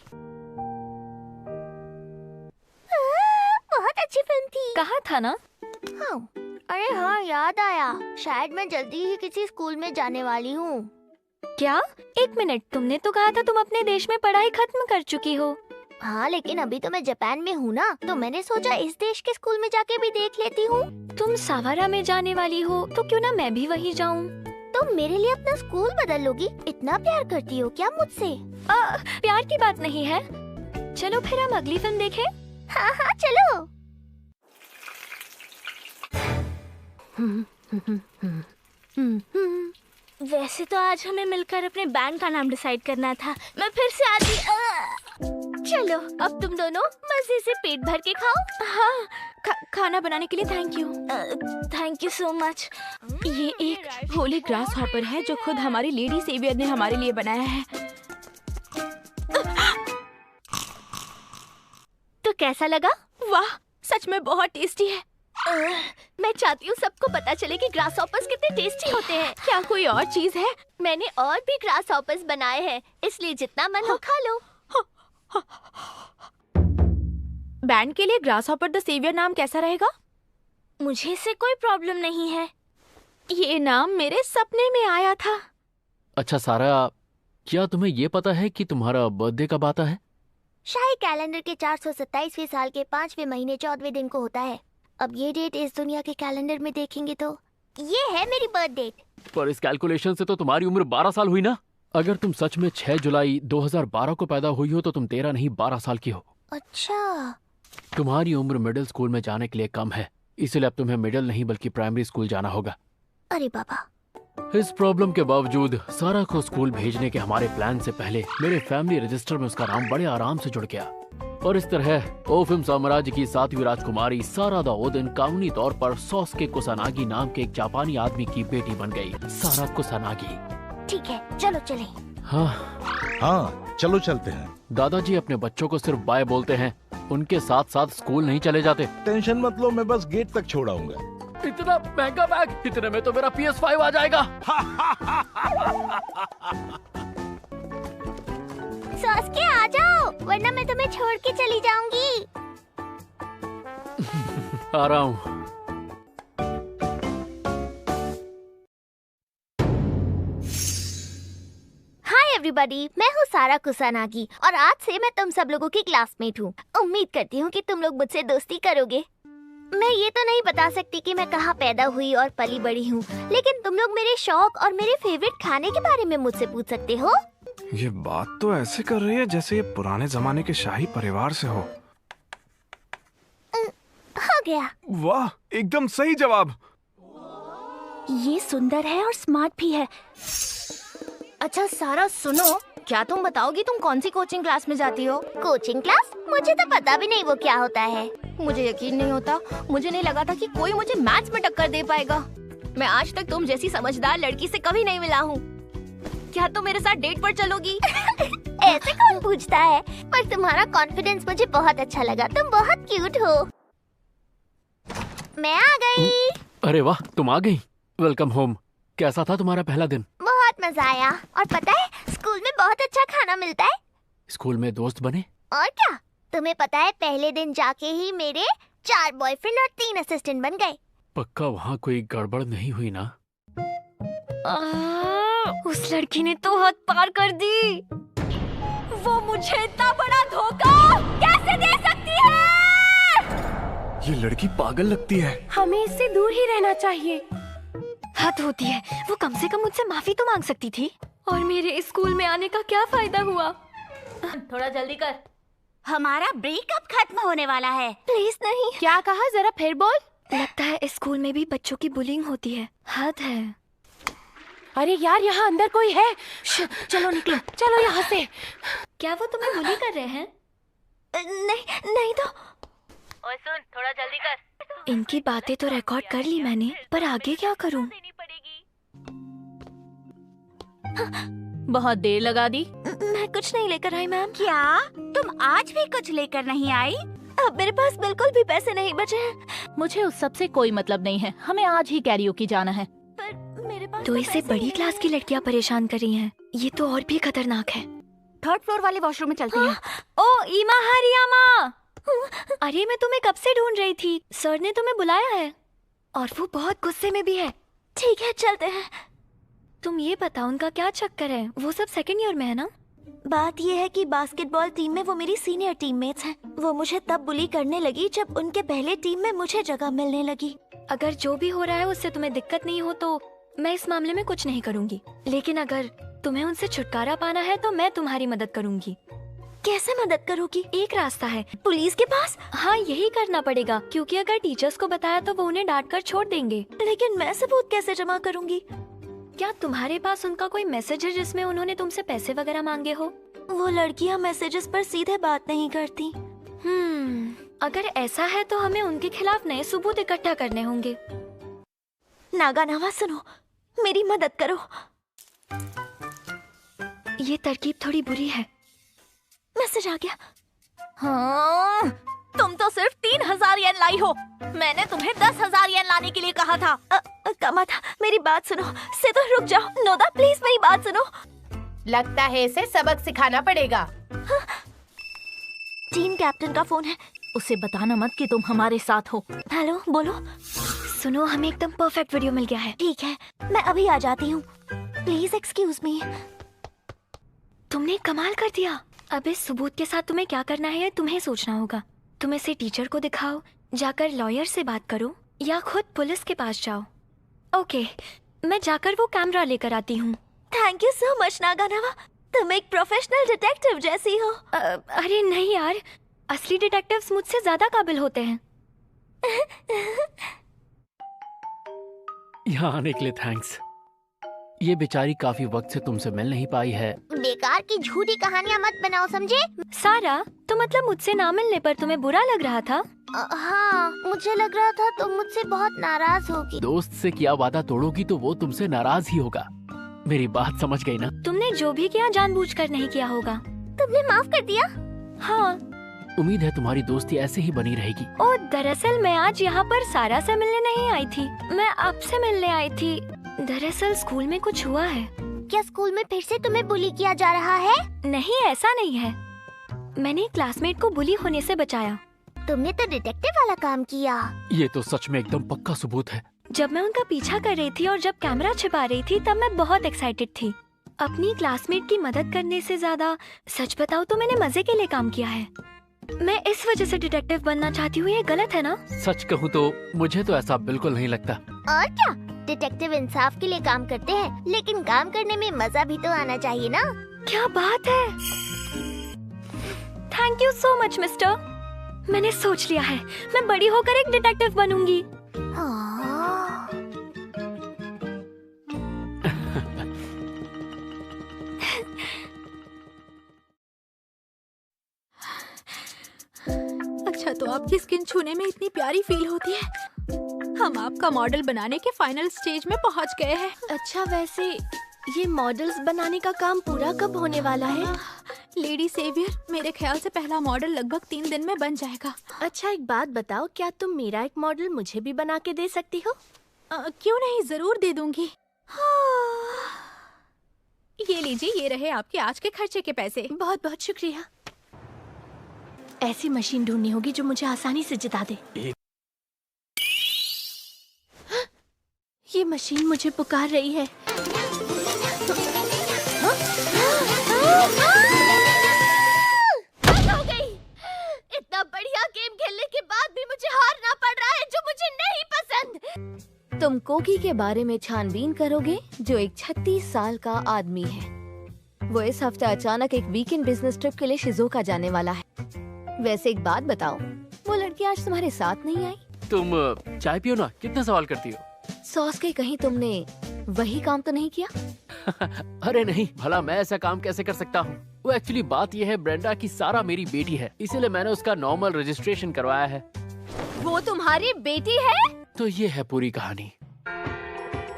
बहुत अच्छी फिल्म थी। कहा था ना? हाँ। अरे हाँ याद आया, शायद मैं जल्दी ही किसी स्कूल में जाने वाली हूँ। क्या? एक मिनट, तुमने तो कहा था तुम अपने देश में पढ़ाई खत्म कर चुकी हो। हाँ लेकिन अभी तो मैं जापान में हूँ ना, तो मैंने सोचा इस देश के स्कूल में जाके भी देख लेती हूँ। तुम सावारा में जाने वाली हो तो क्यों ना मैं भी वहीं जाऊँ? तुम मेरे लिए अपना स्कूल बदल लोगी? इतना प्यार करती हो क्या मुझसे? प्यार की बात नहीं है। चलो फिर हम अगली फिल्म देखें। हाँ हाँ चलो। वैसे तो आज हमें मिलकर अपने बैंड का नाम डिसाइड करना था। मैं फिर से आती। चलो अब तुम दोनों मजे से पेट भर के खाओ। हाँ, खाना बनाने के लिए thank you. Thank you so much. ये एक होली ग्रास हॉपर है जो खुद हमारी लेडी सेवियर ने हमारे लिए बनाया है। तो कैसा लगा? वाह, सच में बहुत टेस्टी है। मैं चाहती हूँ सबको पता चले कि ग्रास हॉपर्स कितने टेस्टी होते हैं। क्या कोई और चीज है? मैंने और भी ग्रास हॉपर्स बनाए हैं, इसलिए जितना मन हो खा लो। बैंड के लिए ग्रास हॉपर द सेवियर नाम कैसा रहेगा? मुझे इससे कोई प्रॉब्लम नहीं है। ये नाम मेरे सपने में आया था। अच्छा सारा, क्या तुम्हें ये पता है कि तुम्हारा बर्थडे कब आता है? शाही कैलेंडर के 427वें साल के 5वें महीने 14वें दिन को होता है। अब ये डेट इस दुनिया के कैलेंडर में देखेंगे तो ये है मेरी बर्थ डेट। पर इस कैलकुलेशन से तो तुम्हारी उम्र 12 साल हुई ना? अगर तुम सच में 6 जुलाई 2012 को पैदा हुई हो तो तुम 13 नहीं 12 साल की हो। अच्छा। तुम्हारी उम्र मिडिल स्कूल में जाने के लिए कम है, इसलिए अब तुम्हें मिडिल नहीं बल्कि प्राइमरी स्कूल जाना होगा। अरे बाबा। इस प्रॉब्लम के बावजूद सारा को स्कूल भेजने के हमारे प्लान से पहले मेरे फैमिली रजिस्टर में उसका नाम बड़े आराम से जुड़ गया और इस तरह ओफिम साम्राज्य की 7वीं राजकुमारी सारा द ओदेन कानूनी तौर पर सॉस्के कुसानागी नाम के एक जापानी आदमी की बेटी बन गई। सारा कुसानागी। ठीक है चलो चलें। हाँ चलो चलते हैं। दादाजी अपने बच्चों को सिर्फ बाय बोलते हैं, उनके साथ साथ स्कूल नहीं चले जाते। टेंशन मत लो, मैं बस गेट तक छोड़ाऊंगा। इतना महंगा बैग, इतने में तो मेरा PS5 आ जाएगा। सॉस्के आ जाओ, वरना मैं तुम्हें छोड़ के चली जाऊंगी। आ रहा हूँ। हाय एवरीबॉडी, मैं हूँ सारा कुसानागी और आज से मैं तुम सब लोगों की क्लासमेट हूँ। उम्मीद करती हूँ कि तुम लोग मुझसे दोस्ती करोगे। मैं ये तो नहीं बता सकती कि मैं कहाँ पैदा हुई और पली बड़ी हूँ, लेकिन तुम लोग मेरे शौक और मेरे फेवरेट खाने के बारे में मुझसे पूछ सकते हो। ये बात तो ऐसे कर रही है जैसे ये पुराने जमाने के शाही परिवार से हो। हो गया। वाह, एकदम सही जवाब। ये सुंदर है और स्मार्ट भी है। अच्छा सारा सुनो, क्या तुम बताओगी तुम कौन सी कोचिंग क्लास में जाती हो? Coaching class? मुझे तो पता भी नहीं वो क्या होता है। मुझे यकीन नहीं होता। मुझे नहीं लगा था कि कोई मुझे मैथ्स में टक्कर दे पाएगा। मैं आज तक तुम जैसी समझदार लड़की से कभी नहीं मिला हूँ। क्या तुम मेरे साथ डेट पर चलोगी? ऐसे कौन पूछता है? पर तुम्हारा कॉन्फिडेंस मुझे बहुत अच्छा लगा। तुम बहुत क्यूट हो। मैं आ गई। अरे वाह, तुम आ गई। Welcome home. कैसा था तुम्हारा पहला दिन? बहुत मजा आया। और पता है स्कूल में बहुत अच्छा खाना मिलता है। स्कूल में दोस्त बने? और क्या, तुम्हें पता है पहले दिन जाके ही मेरे 4 बॉयफ्रेंड और 3 असिस्टेंट बन गए। पक्का वहाँ कोई गड़बड़ नहीं हुई ना? उस लड़की ने तो हद पार कर दी। वो मुझे इतना बड़ा धोखा कैसे दे सकती है? ये लड़की पागल लगती है। हमें इससे दूर ही रहना चाहिए। हद होती है। वो कम से कम मुझसे माफी तो मांग सकती थी। और मेरे स्कूल में आने का क्या फायदा हुआ? थोड़ा जल्दी कर, हमारा ब्रेकअप खत्म होने वाला है। प्लीज नहीं। क्या कहा, जरा फिर बोल। लगता है स्कूल में भी बच्चों की बुलिंग होती है। हद है। अरे यार, यहाँ अंदर कोई है। चलो निकलो, चलो यहाँ से। क्या वो तुम्हें बुली कर रहे हैं? नहीं नहीं तो। ओए सुन, थोड़ा जल्दी कर। इनकी बातें तो रिकॉर्ड कर ली मैंने, पर आगे क्या करूं? बहुत देर लगा दी। मैं कुछ नहीं लेकर आई मैम। क्या तुम आज भी कुछ लेकर नहीं आई? अब मेरे पास बिल्कुल भी पैसे नहीं बचे हैं। मुझे उस सब से कोई मतलब नहीं है, हमें आज ही कैरियोकी जाना है। मेरे पास तो इससे बड़ी क्लास की लड़कियां परेशान कर रही हैं। ये तो और भी खतरनाक है। 3rd फ्लोर वाले वॉशरूम में चलते हैं। ओ ईमा हरियामा, अरे मैं तुम्हें कब से ढूंढ रही थी। सर ने तुम्हें बुलाया है और वो बहुत गुस्से में भी है। ठीक है चलते हैं। तुम ये बताओ उनका क्या चक्कर है? वो सब 2nd ईयर में है ना? बात ये है कि बास्केटबॉल टीम में वो मेरी सीनियर टीममेट्स हैं। वो मुझे तब बुली करने लगी जब उनके पहले टीम में मुझे जगह मिलने लगी। अगर जो भी हो रहा है उससे तुम्हें दिक्कत नहीं हो तो मैं इस मामले में कुछ नहीं करूँगी। लेकिन अगर तुम्हें उनसे छुटकारा पाना है तो मैं तुम्हारी मदद करूँगी। कैसे मदद करोगी? एक रास्ता है, पुलिस के पास। हाँ यही करना पड़ेगा, क्योंकि अगर टीचर्स को बताया तो वो उन्हें डांट कर छोड़ देंगे। लेकिन मैं सबूत कैसे जमा करूँगी? क्या तुम्हारे पास उनका कोई मैसेज है जिसमें उन्होंने तुमसे पैसे वगैरह मांगे हो? वो लड़कियां मैसेजेस पर सीधे बात नहीं करती। अगर ऐसा है तो हमें उनके खिलाफ नए सबूत इकट्ठा करने होंगे। नागानावा सुनो, मेरी मदद करो। ये तरकीब थोड़ी बुरी है। मैसेज आ गया। हाँ, तुम तो सिर्फ 3000 येन लाई हो। मैंने तुम्हें 10,000 येन लाने के लिए कहा था। कमा था। मेरी बात सुनो। सिद्धू रुक जाओ। नोदा प्लीज मेरी बात सुनो। लगता है इसे सबक सिखाना पड़ेगा। हाँ। टीम कैप्टन का फोन है। उसे बताना मत कि तुम हमारे साथ हो। हेलो बोलो। सुनो, हमें एकदम परफेक्ट वीडियो मिल गया है। ठीक है, मैं अभी आ जाती हूँ। Please excuse me. तुमने कमाल कर दिया। अब इस सबूत के साथ तुम्हें क्या करना है तुम्हें सोचना होगा। तुम इसे टीचर को दिखाओ, जाकर लॉयर से बात करो, या खुद पुलिस के पास जाओ। ओके, मैं जाकर वो कैमरा लेकर आती हूँ। थैंक यू सो मच नागानावा, तुम एक प्रोफेशनल डिटेक्टिव जैसी हो। अरे नहीं यार, असली डिटेक्टिव्स मुझसे ज्यादा काबिल होते हैं। यहाँ आने के लिए थैंक्स। ये बेचारी काफी वक्त से तुमसे मिल नहीं पाई है। बेकार की झूठी कहानियाँ मत बनाओ, समझे? सारा, तो मतलब मुझसे ना मिलने पर तुम्हें बुरा लग रहा था? हाँ, मुझे लग रहा था तुम मुझसे बहुत नाराज होगी। दोस्त से किया वादा तोड़ोगी तो वो तुमसे नाराज ही होगा। मेरी बात समझ गई ना? तुमने जो भी किया जानबूझकर नहीं किया होगा। तुमने माफ कर दिया? हाँ। उम्मीद है तुम्हारी दोस्ती ऐसे ही बनी रहेगी। ओ, दरअसल मैं आज यहाँ पर सारा से मिलने नहीं आई थी, मैं आपसे मिलने आई थी। दरअसल स्कूल में कुछ हुआ है। क्या स्कूल में फिर से तुम्हें बुली किया जा रहा है? नहीं, ऐसा नहीं है। मैंने एक क्लासमेट को बुली होने से बचाया। तुमने तो डिटेक्टिव वाला काम किया। ये तो सच में एकदम पक्का सबूत है। जब मैं उनका पीछा कर रही थी और जब कैमरा छिपा रही थी तब मैं बहुत एक्साइटेड थी। अपनी क्लासमेट की मदद करने से ज्यादा सच बताओ तो मैंने मजे के लिए काम किया है। मैं इस वजह से डिटेक्टिव बनना चाहती हूँ। ये गलत है ना? सच कहूँ तो मुझे तो ऐसा बिल्कुल नहीं लगता। और क्या, डिटेक्टिव इंसाफ के लिए काम करते हैं, लेकिन काम करने में मजा भी तो आना चाहिए ना। क्या बात है। Thank you so much mister. मैंने सोच लिया है, मैं बड़ी होकर एक डिटेक्टिव बनूंगी। अच्छा, तो आपकी स्किन छूने में इतनी प्यारी फील होती है। हम आपका मॉडल बनाने के फाइनल स्टेज में पहुंच गए हैं। अच्छा, वैसे ये मॉडल्स बनाने का काम पूरा कब होने वाला है? लेडी सेवियर, मेरे ख्याल से पहला मॉडल लगभग 3 दिन में बन जाएगा। अच्छा, एक बात बताओ, क्या तुम मेरा एक मॉडल मुझे भी बना के दे सकती हो? क्यों नहीं, जरूर दे दूंगी। ये लीजिए, ये रहे आपके आज के खर्चे के पैसे। बहुत बहुत शुक्रिया। ऐसी मशीन ढूंढनी होगी जो मुझे आसानी से जिता दे। ये मशीन मुझे पुकार रही है। बंद हो गई। इतना बढ़िया गेम खेलने के बाद भी मुझे हारना पड़ रहा है, जो मुझे नहीं पसंद। तुम कोकी के बारे में छानबीन करोगे, जो एक 36 साल का आदमी है। वो इस हफ्ते अचानक एक वीकेंड बिजनेस ट्रिप के लिए शिजुओका जाने वाला है। वैसे एक बात बताओ, वो लड़की आज तुम्हारे साथ नहीं आई? तुम चाय पियो ना, कितना सवाल करती हो। सॉस के कहीं तुमने वही काम तो नहीं किया? अरे नहीं, भला मैं ऐसा काम कैसे कर सकता हूँ। वो एक्चुअली बात ये है ब्रेंडा की सारा मेरी बेटी है, इसीलिए मैंने उसका नॉर्मल रजिस्ट्रेशन करवाया है। वो तुम्हारी बेटी है? तो ये है पूरी कहानी।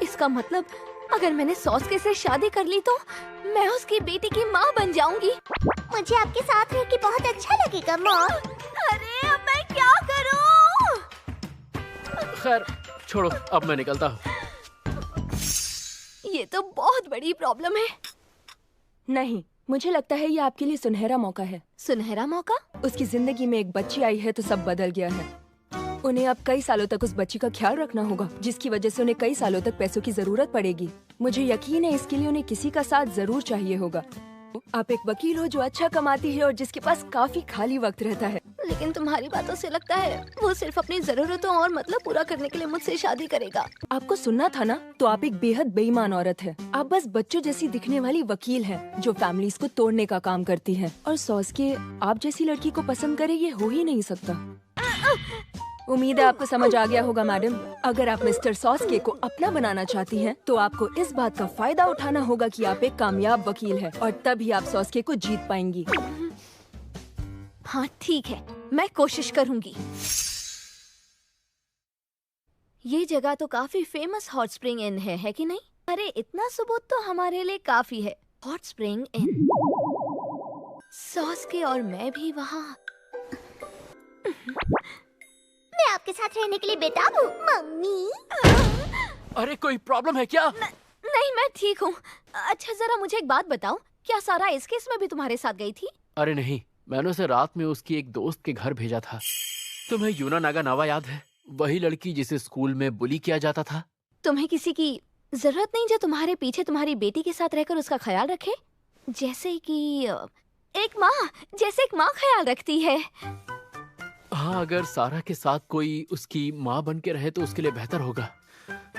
इसका मतलब अगर मैंने सॉस के से शादी कर ली तो मैं उसकी बेटी की माँ बन जाऊंगी। मुझे आपके साथ रह के बहुत अच्छा लगेगा माँ। अरे अब मैं क्या करूँ? खैर छोड़ो, अब मैं निकलता हूँ। ये तो बहुत बड़ी प्रॉब्लम है। नहीं, मुझे लगता है ये आपके लिए सुनहरा मौका है। सुनहरा मौका? उसकी जिंदगी में एक बच्ची आई है तो सब बदल गया है। उन्हें अब कई सालों तक उस बच्ची का ख्याल रखना होगा, जिसकी वजह से उन्हें कई सालों तक पैसों की जरूरत पड़ेगी। मुझे यकीन है इसके लिए उन्हें किसी का साथ जरूर चाहिए होगा। आप एक वकील हो जो अच्छा कमाती है और जिसके पास काफी खाली वक्त रहता है। लेकिन तुम्हारी बातों से लगता है वो सिर्फ अपनी जरूरतों और मतलब पूरा करने के लिए मुझसे शादी करेगा। आपको सुनना था ना, तो आप एक बेहद बेईमान औरत है। आप बस बच्चों जैसी दिखने वाली वकील हैं, जो फैमिलीज को तोड़ने का काम करती हैं। और सॉस के आप जैसी लड़की को पसंद करे ये हो ही नहीं सकता। उम्मीद है आपको समझ आ गया होगा मैडम। अगर आप मिस्टर सॉसके को अपना बनाना चाहती हैं, तो आपको इस बात का फायदा उठाना होगा कि आप एक कामयाब वकील हैं, और तभी आप सॉसके को जीत पाएंगी। हाँ ठीक है, मैं कोशिश करूंगी। ये जगह तो काफी फेमस हॉट स्प्रिंग इन है कि नहीं? अरे इतना सबूत तो हमारे लिए काफी है। Hot spring in. सॉसके और मैं भी वहाँ। मैं आपके साथ रहने के लिए बेताब हूँ मम्मी। अरे कोई प्रॉब्लम है क्या? नहीं मैं ठीक हूँ। अच्छा जरा मुझे एक बात बताओ, क्या सारा इस केस में भी तुम्हारे साथ गई थी? अरे नहीं, मैंने उसे रात में उसकी एक दोस्त के घर भेजा था। तुम्हें यूना नागानावा याद है? वही लड़की जिसे स्कूल में बुली किया जाता था। तुम्हें किसी की जरूरत नहीं जो तुम्हारे पीछे तुम्हारी बेटी के साथ रहकर उसका ख्याल रखे, जैसे कि एक माँ ख्याल रखती है। हाँ, अगर सारा के साथ कोई उसकी माँ बन के रहे तो उसके लिए बेहतर होगा,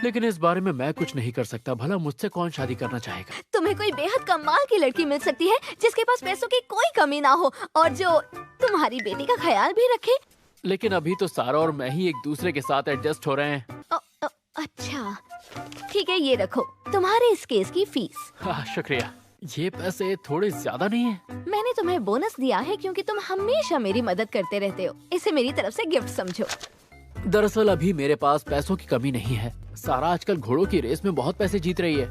लेकिन इस बारे में मैं कुछ नहीं कर सकता। भला मुझसे कौन शादी करना चाहेगा? तुम्हें कोई बेहद कमाल की लड़की मिल सकती है जिसके पास पैसों की कोई कमी ना हो और जो तुम्हारी बेटी का ख्याल भी रखे। लेकिन अभी तो सारा और मैं ही एक दूसरे के साथ एडजस्ट हो रहे हैं। अच्छा ठीक है, ये रखो तुम्हारे इस केस की फीस। हाँ शुक्रिया। ये पैसे थोड़े ज्यादा नहीं है? मैंने तुम्हें बोनस दिया है क्योंकि तुम हमेशा मेरी मदद करते रहते हो। इसे मेरी तरफ से गिफ्ट समझो। दरअसल अभी मेरे पास पैसों की कमी नहीं है। सारा आजकल घोड़ों की रेस में बहुत पैसे जीत रही है।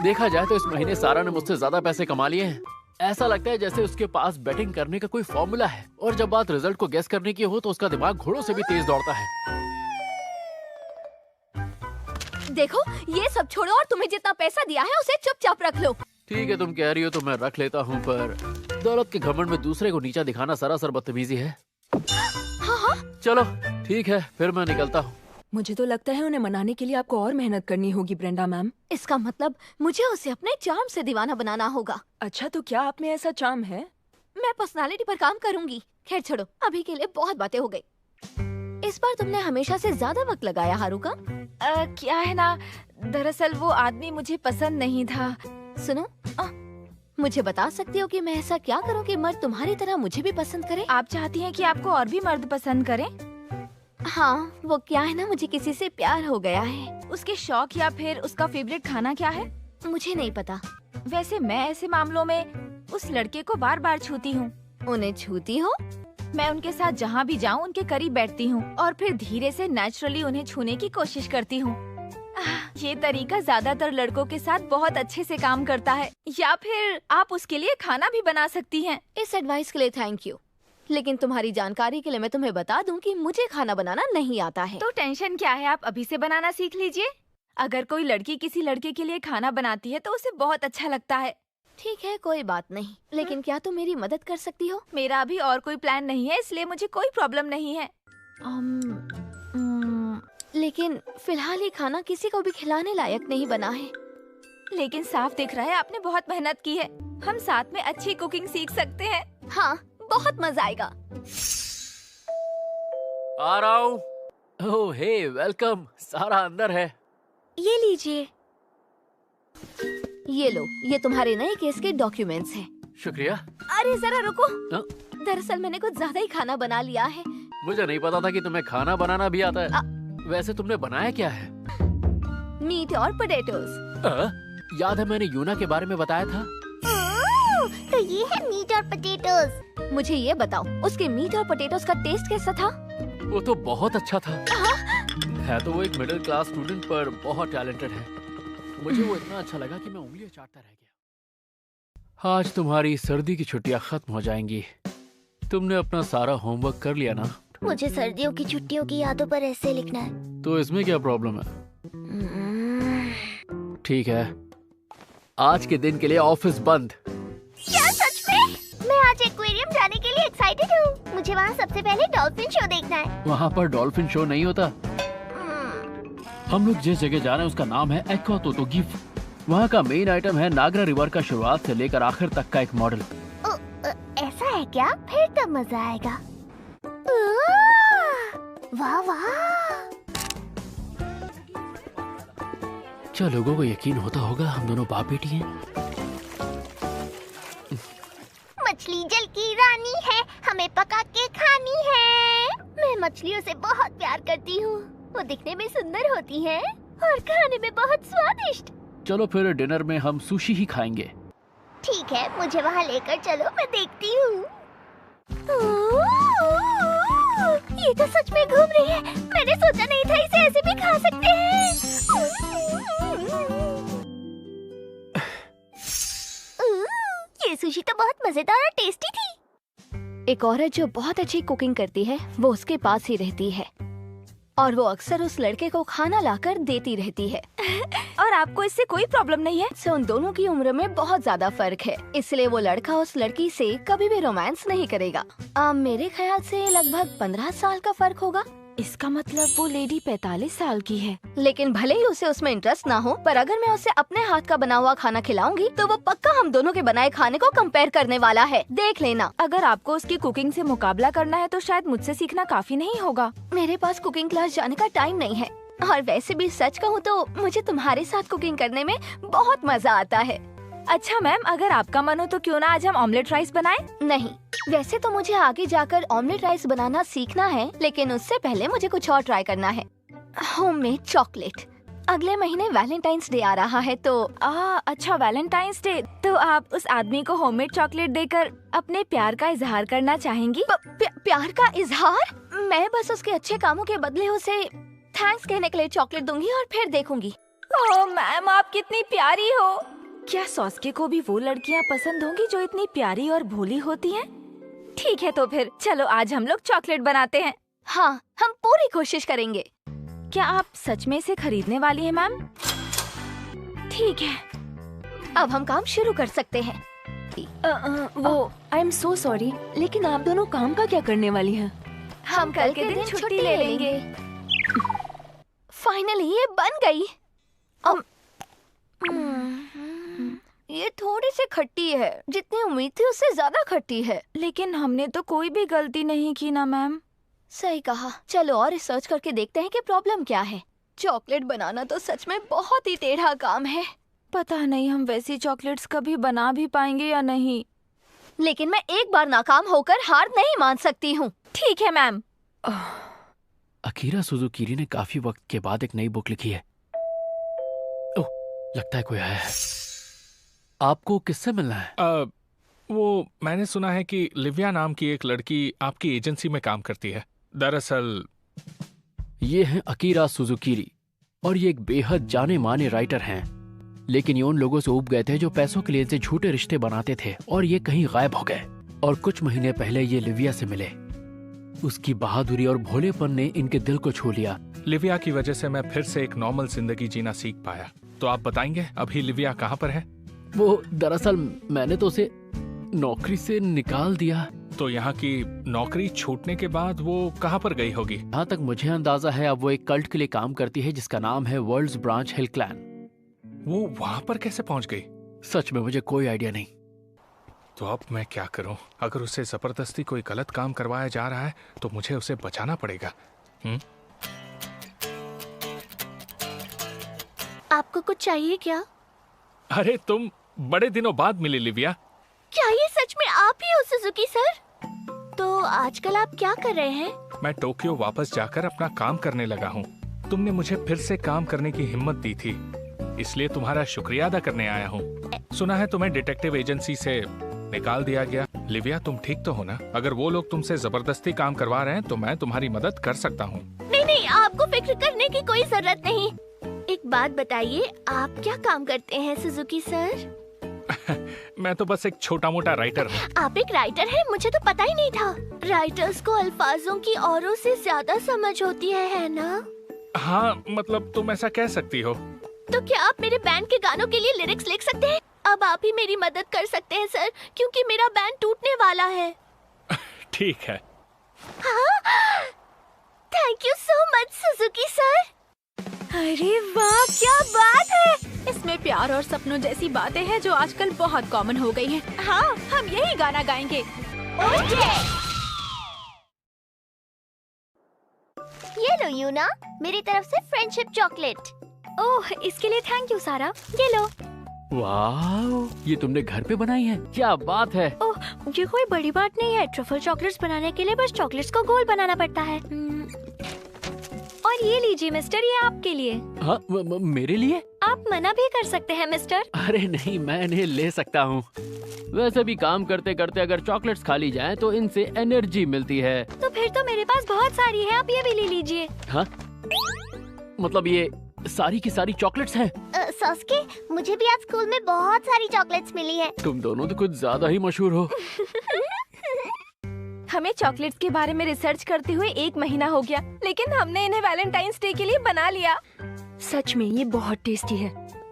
देखा जाए तो इस महीने सारा ने मुझसे ज्यादा पैसे कमा लिए हैं। ऐसा लगता है जैसे उसके पास बैटिंग करने का कोई फॉर्मूला है, और जब बात रिजल्ट को गेस करने की हो तो उसका दिमाग घोड़ों से भी तेज दौड़ता है। देखो ये सब छोड़ो और तुम्हें जितना पैसा दिया है उसे चुपचाप रख लो। ठीक है, तुम कह रही हो तो मैं रख लेता हूँ, पर दौलत के घमंड में दूसरे को नीचा दिखाना सरासर बदतमीजी है। हाँ। चलो ठीक है, फिर मैं निकलता हूँ। मुझे तो लगता है उन्हें मनाने के लिए आपको और मेहनत करनी होगी ब्रेंडा मैम। इसका मतलब मुझे उसे अपने चार्म से दीवाना बनाना होगा। अच्छा तो क्या आप में ऐसा चार्म है? मैं पर्सनालिटी पर काम करूंगी। खैर छोड़ो, अभी के लिए बहुत बातें हो गई। इस बार तुमने हमेशा से ज्यादा वक्त लगाया हारुका। क्या है ना, दरअसल वो आदमी मुझे पसंद नहीं था। सुनो, मुझे बता सकती हो कि मैं ऐसा क्या करूं कि मर्द तुम्हारी तरह मुझे भी पसंद करे? आप चाहती हैं कि आपको और भी मर्द पसंद करें? हाँ, वो क्या है ना, मुझे किसी से प्यार हो गया है। उसके शौक या फिर उसका फेवरेट खाना क्या है? मुझे नहीं पता। वैसे मैं ऐसे मामलों में उस लड़के को बार बार छूती हूँ। उन्हें छूती हो? मैं उनके साथ जहाँ भी जाऊँ उनके करीब बैठती हूँ और फिर धीरे से नेचुरली उन्हें छूने की कोशिश करती हूँ। ये तरीका ज्यादातर लड़कों के साथ बहुत अच्छे से काम करता है। या फिर आप उसके लिए खाना भी बना सकती हैं। इस एडवाइस के लिए थैंक यू, लेकिन तुम्हारी जानकारी के लिए मैं तुम्हें बता दूं कि मुझे खाना बनाना नहीं आता है। तो टेंशन क्या है, आप अभी से बनाना सीख लीजिए। अगर कोई लड़की किसी लड़के के लिए खाना बनाती है तो उसे बहुत अच्छा लगता है। ठीक है, कोई बात नहीं, लेकिन क्या तुम मेरी मदद कर सकती हो? मेरा अभी और कोई प्लान नहीं है, इसलिए मुझे कोई प्रॉब्लम नहीं है। लेकिन फिलहाल ये खाना किसी को भी खिलाने लायक नहीं बना है। लेकिन साफ दिख रहा है आपने बहुत मेहनत की है। हम साथ में अच्छी कुकिंग सीख सकते हैं। हाँ, बहुत मजा आएगा। आ रहा हूँ। ओह हे, वेलकम। सारा अंदर है। ये लीजिए। ये लो, ये तुम्हारे नए केस के डॉक्यूमेंट्स हैं। शुक्रिया। अरे जरा रुको। दरअसल मैंने कुछ ज्यादा ही खाना बना लिया है। मुझे नहीं पता था कि तुम्हें खाना बनाना भी आता है। वैसे तुमने बनाया क्या है? मीट और पोटैटोस। याद है मैंने यूना के बारे में बताया था। तो ये है मीट और पोटैटोस। मुझे ये बताओ, उसके मीट और पोटैटोस का टेस्ट कैसा था? वो तो बहुत अच्छा था। है तो वो एक मिडिल क्लास स्टूडेंट पर बहुत टैलेंटेड है। मुझे वो इतना अच्छा लगा कि मैं उंगलियां चाटता रह गया। आज तुम्हारी सर्दी की छुट्टियां खत्म हो जाएंगी। तुमने अपना सारा होमवर्क कर लिया ना? मुझे सर्दियों की छुट्टियों की यादों पर ऐसे लिखना है। तो इसमें क्या प्रॉब्लम है? ठीक है, आज के दिन के लिए ऑफिस बंद। क्या सच में? मैं आज एक्वेरियम जाने के लिए एक्साइटेड हूँ। मुझे वहाँ सबसे पहले डॉल्फिन शो देखना है। वहाँ पर डॉल्फिन शो नहीं होता। हम लोग जिस जगह जा रहे हैं उसका नाम है एक्वा तोतो गिफ। वहाँ का मेन आइटम है नागरा रिवर का शुरुआत से लेकर आखिर तक का एक मॉडल। ऐसा है क्या? फिर तो मजा आएगा। वाह वाह। क्या लोगों को यकीन होता होगा हम दोनों बाप बेटी हैं? मछली जल की रानी है, हमें पका के खानी है। मैं मछलियों से बहुत प्यार करती हूँ। वो दिखने में सुंदर होती हैं और खाने में बहुत स्वादिष्ट। चलो फिर डिनर में हम सुशी ही खाएंगे। ठीक है, मुझे वहाँ लेकर चलो, मैं देखती हूँ। ये तो सच में घूम रही है। मैंने सोचा नहीं था इसे ऐसे भी खा सकते हैं। ये सुशी तो बहुत मजेदार और टेस्टी थी। एक औरत जो बहुत अच्छी कुकिंग करती है वो उसके पास ही रहती है और वो अक्सर उस लड़के को खाना लाकर देती रहती है। और आपको इससे कोई प्रॉब्लम नहीं है? से उन दोनों की उम्र में बहुत ज्यादा फर्क है, इसलिए वो लड़का उस लड़की से कभी भी रोमांस नहीं करेगा। मेरे ख्याल से लगभग 15 साल का फर्क होगा। इसका मतलब वो लेडी 45 साल की है। लेकिन भले ही उसे उसमें इंटरेस्ट ना हो, पर अगर मैं उसे अपने हाथ का बना हुआ खाना खिलाऊंगी तो वो पक्का हम दोनों के बनाए खाने को कंपेयर करने वाला है। देख लेना। अगर आपको उसकी कुकिंग से मुकाबला करना है तो शायद मुझसे सीखना काफी नहीं होगा। मेरे पास कुकिंग क्लास जाने का टाइम नहीं है, और वैसे भी सच कहूँ तो मुझे तुम्हारे साथ कुकिंग करने में बहुत मजा आता है। अच्छा मैम, अगर आपका मन हो तो क्यों ना आज हम ऑमलेट राइस बनाएं? नहीं, वैसे तो मुझे आगे जाकर ऑमलेट राइस बनाना सीखना है, लेकिन उससे पहले मुझे कुछ और ट्राई करना है। Homemade chocolate. अगले महीने वैलेंटाइंस डे आ रहा है तो अच्छा वैलेंटाइंस डे। तो आप उस आदमी को होममेड चॉकलेट देकर अपने प्यार का इजहार करना चाहेंगी? प्यार का इजहार? मैं बस उसके अच्छे कामों के बदले उसे थैंक्स कहने के लिए चॉकलेट दूंगी और फिर देखूंगी। ओह मैम, आप कितनी प्यारी हो। क्या सॉस्के को भी वो लड़कियाँ पसंद होंगी जो इतनी प्यारी और भोली होती हैं? ठीक है, तो फिर चलो आज हम लोग चॉकलेट बनाते हैं। हाँ, हम पूरी कोशिश करेंगे। क्या आप सच में इसे खरीदने वाली हैं मैम? ठीक है, अब हम काम शुरू कर सकते हैं। वो आई एम सो सॉरी, लेकिन आप दोनों काम का क्या करने वाली हैं? हम कल के दिन छुट्टी ले लेंगे। फाइनली ये बन गई। ये थोड़ी सी खट्टी है, जितनी उम्मीद थी उससे ज्यादा खट्टी है। लेकिन हमने तो कोई भी गलती नहीं की ना मैम। सही कहा। चलो और रिसर्च करके देखते हैं कि प्रॉब्लम क्या है। चॉकलेट बनाना तो सच में बहुत ही टेढ़ा काम है। पता नहीं हम वैसी चॉकलेट्स कभी बना भी पाएंगे या नहीं। लेकिन मैं एक बार नाकाम होकर हार नहीं मान सकती हूँ। ठीक है मैम। अकीरा सुजुकी ने काफी वक्त के बाद एक नई बुक लिखी है। ओह, लगता है कोई आया है। आपको किससे मिलना है? वो मैंने सुना है कि लिविया नाम की एक लड़की आपकी एजेंसी में काम करती है। दरअसल ये है अकीरा सुजुकी और ये एक बेहद जाने माने राइटर हैं। लेकिन ये उन लोगों से ऊब गए थे जो पैसों के लिए इनसे झूठे रिश्ते बनाते थे और ये कहीं गायब हो गए। और कुछ महीने पहले ये लिविया से मिले। उसकी बहादुरी और भोलेपन ने इनके दिल को छू लिया। लिविया की वजह से मैं फिर से एक नॉर्मल जिंदगी जीना सीख पाया। तो आप बताएंगे अभी लिविया कहाँ पर है? वो दरअसल मैंने तो उसे नौकरी से निकाल दिया। तो यहाँ की नौकरी छूटने के बाद वो कहाँ पर गई होगी? जहाँ तक मुझे अंदाजा है अब वो एक कल्ट के लिए काम करती है जिसका नाम है वर्ल्ड्स ब्रांच हिल क्लैन। वो वहाँ पर कैसे पहुँच गई? सच में मुझे कोई आइडिया नहीं। तो अब मैं क्या करूँ? अगर उससे जबरदस्ती कोई गलत काम करवाया जा रहा है तो मुझे उसे बचाना पड़ेगा। आपको कुछ चाहिए क्या? अरे तुम बड़े दिनों बाद मिली लिविया। क्या ये सच में आप ही हो सुजुकी सर? तो आजकल आप क्या कर रहे हैं? मैं टोक्यो वापस जाकर अपना काम करने लगा हूँ। तुमने मुझे फिर से काम करने की हिम्मत दी थी, इसलिए तुम्हारा शुक्रिया अदा करने आया हूँ। सुना है तुम्हें डिटेक्टिव एजेंसी से निकाल दिया गया। लिविया तुम ठीक तो हो ना? अगर वो लोग तुमसे जबरदस्ती काम करवा रहे हैं तो मैं तुम्हारी मदद कर सकता हूँ। नहीं, आपको फिक्र करने की कोई जरूरत नहीं। एक बात बताइए, आप क्या काम करते हैं सुजुकी सर? मैं तो बस एक छोटा मोटा राइटर हूँ। आप एक राइटर हैं? मुझे तो पता ही नहीं था। राइटर्स को अल्फाजों की औरों से ज्यादा समझ होती है ना? हाँ, मतलब तुम ऐसा कह सकती हो। तो क्या आप मेरे बैंड के गानों के लिए लिरिक्स लिख सकते हैं? अब आप ही मेरी मदद कर सकते हैं सर, क्योंकि मेरा बैंड टूटने वाला है। ठीक है। हाँ? Thank you so much Suzuki sir. अरे वाह, क्या बात है! इसमें प्यार और सपनों जैसी बातें हैं जो आजकल बहुत कॉमन हो गई हैं। हाँ, हम यही गाना गाएंगे। ये लो यूना, मेरी तरफ से फ्रेंडशिप चॉकलेट। ओह, इसके लिए थैंक यू सारा। ये लो। वाह, ये तुमने घर पे बनाई है? क्या बात है। ओह, ये कोई बड़ी बात नहीं है। ट्रफल चॉकलेट्स बनाने के लिए बस चॉकलेट्स को गोल बनाना पड़ता है। और ये लीजिए मिस्टर, ये आपके लिए। हाँ, मेरे लिए? आप मना भी कर सकते हैं मिस्टर। अरे नहीं, मैं इन्हें ले सकता हूँ। वैसे भी काम करते करते अगर चॉकलेट्स खा ली जाएं तो इनसे एनर्जी मिलती है। तो फिर तो मेरे पास बहुत सारी है, आप ये भी ले लीजिए। हाँ? मतलब ये सारी की सारी चॉकलेट्स हैं? सॉस्के, मुझे भी आज स्कूल में बहुत सारी चॉकलेट्स मिली है। तुम दोनों तो कुछ ज्यादा ही मशहूर हो। हमें चॉकलेट्स के बारे में रिसर्च करते हुए 1 महीना हो गया, लेकिन हमने इन्हें वैलेंटाइंस डे के लिए बना लिया। सच में ये बहुत टेस्टी है,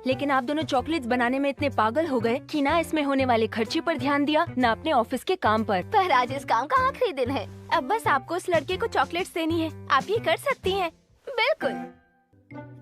लेकिन आप दोनों चॉकलेट्स बनाने में इतने पागल हो गए कि ना इसमें होने वाले खर्चे पर ध्यान दिया, ना अपने ऑफिस के काम पर आज इस काम का आखिरी दिन है। अब बस आपको उस लड़के को चॉकलेट्स देनी है। आप ये कर सकती हैं। बिल्कुल।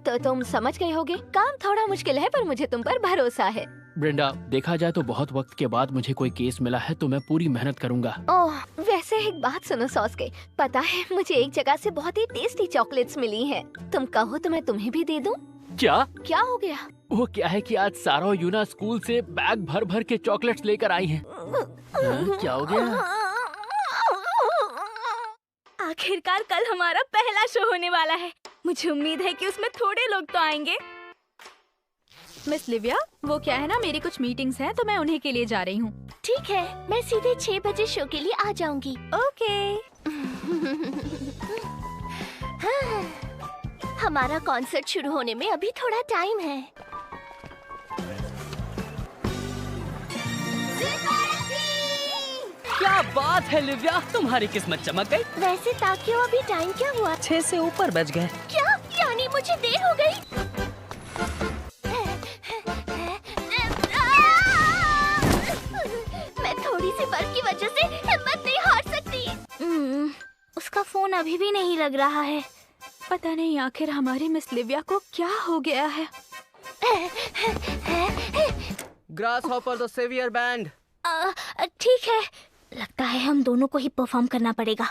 तो तुम समझ गए होगे, काम थोड़ा मुश्किल है पर मुझे तुम पर भरोसा है। ब्रेंडा, देखा जाए तो बहुत वक्त के बाद मुझे कोई केस मिला है तो मैं पूरी मेहनत करूंगा। ओह, वैसे एक बात सुनो सॉस्के, पता है मुझे एक जगह से बहुत ही टेस्टी चॉकलेट्स मिली हैं। तुम कहो तो मैं तुम्हें भी दे दूं? क्या हो गया? वो क्या है कि आज सारा और यूना स्कूल से बैग भर भर के चॉकलेट्स लेकर आई हैं। क्या हो गया? आखिरकार कल हमारा पहला शो होने वाला है। मुझे उम्मीद है कि उसमें थोड़े लोग तो आएंगे। मिस लिविया, वो क्या है ना, मेरी कुछ मीटिंग्स हैं तो मैं उन्हीं के लिए जा रही हूँ। ठीक है, मैं सीधे 6 बजे शो के लिए आ जाऊंगी। ओके। हाँ, हमारा कॉन्सर्ट शुरू होने में अभी थोड़ा टाइम है। क्या बात है लिविया, तुम्हारी किस्मत चमक गई। वैसे ताकियो, अभी टाइम क्या हुआ? 6 से ऊपर बज गए। क्या? यानी मुझे देर हो गई? मैं थोड़ी सी बर्फ की वजह से हिम्मत नहीं हार सकती। उसका फोन अभी भी नहीं लग रहा है। पता नहीं आखिर हमारी मिस लिविया को क्या हो गया है। Grasshopper the saviour band. ठीक है, लगता है हम दोनों को ही परफॉर्म करना पड़ेगा।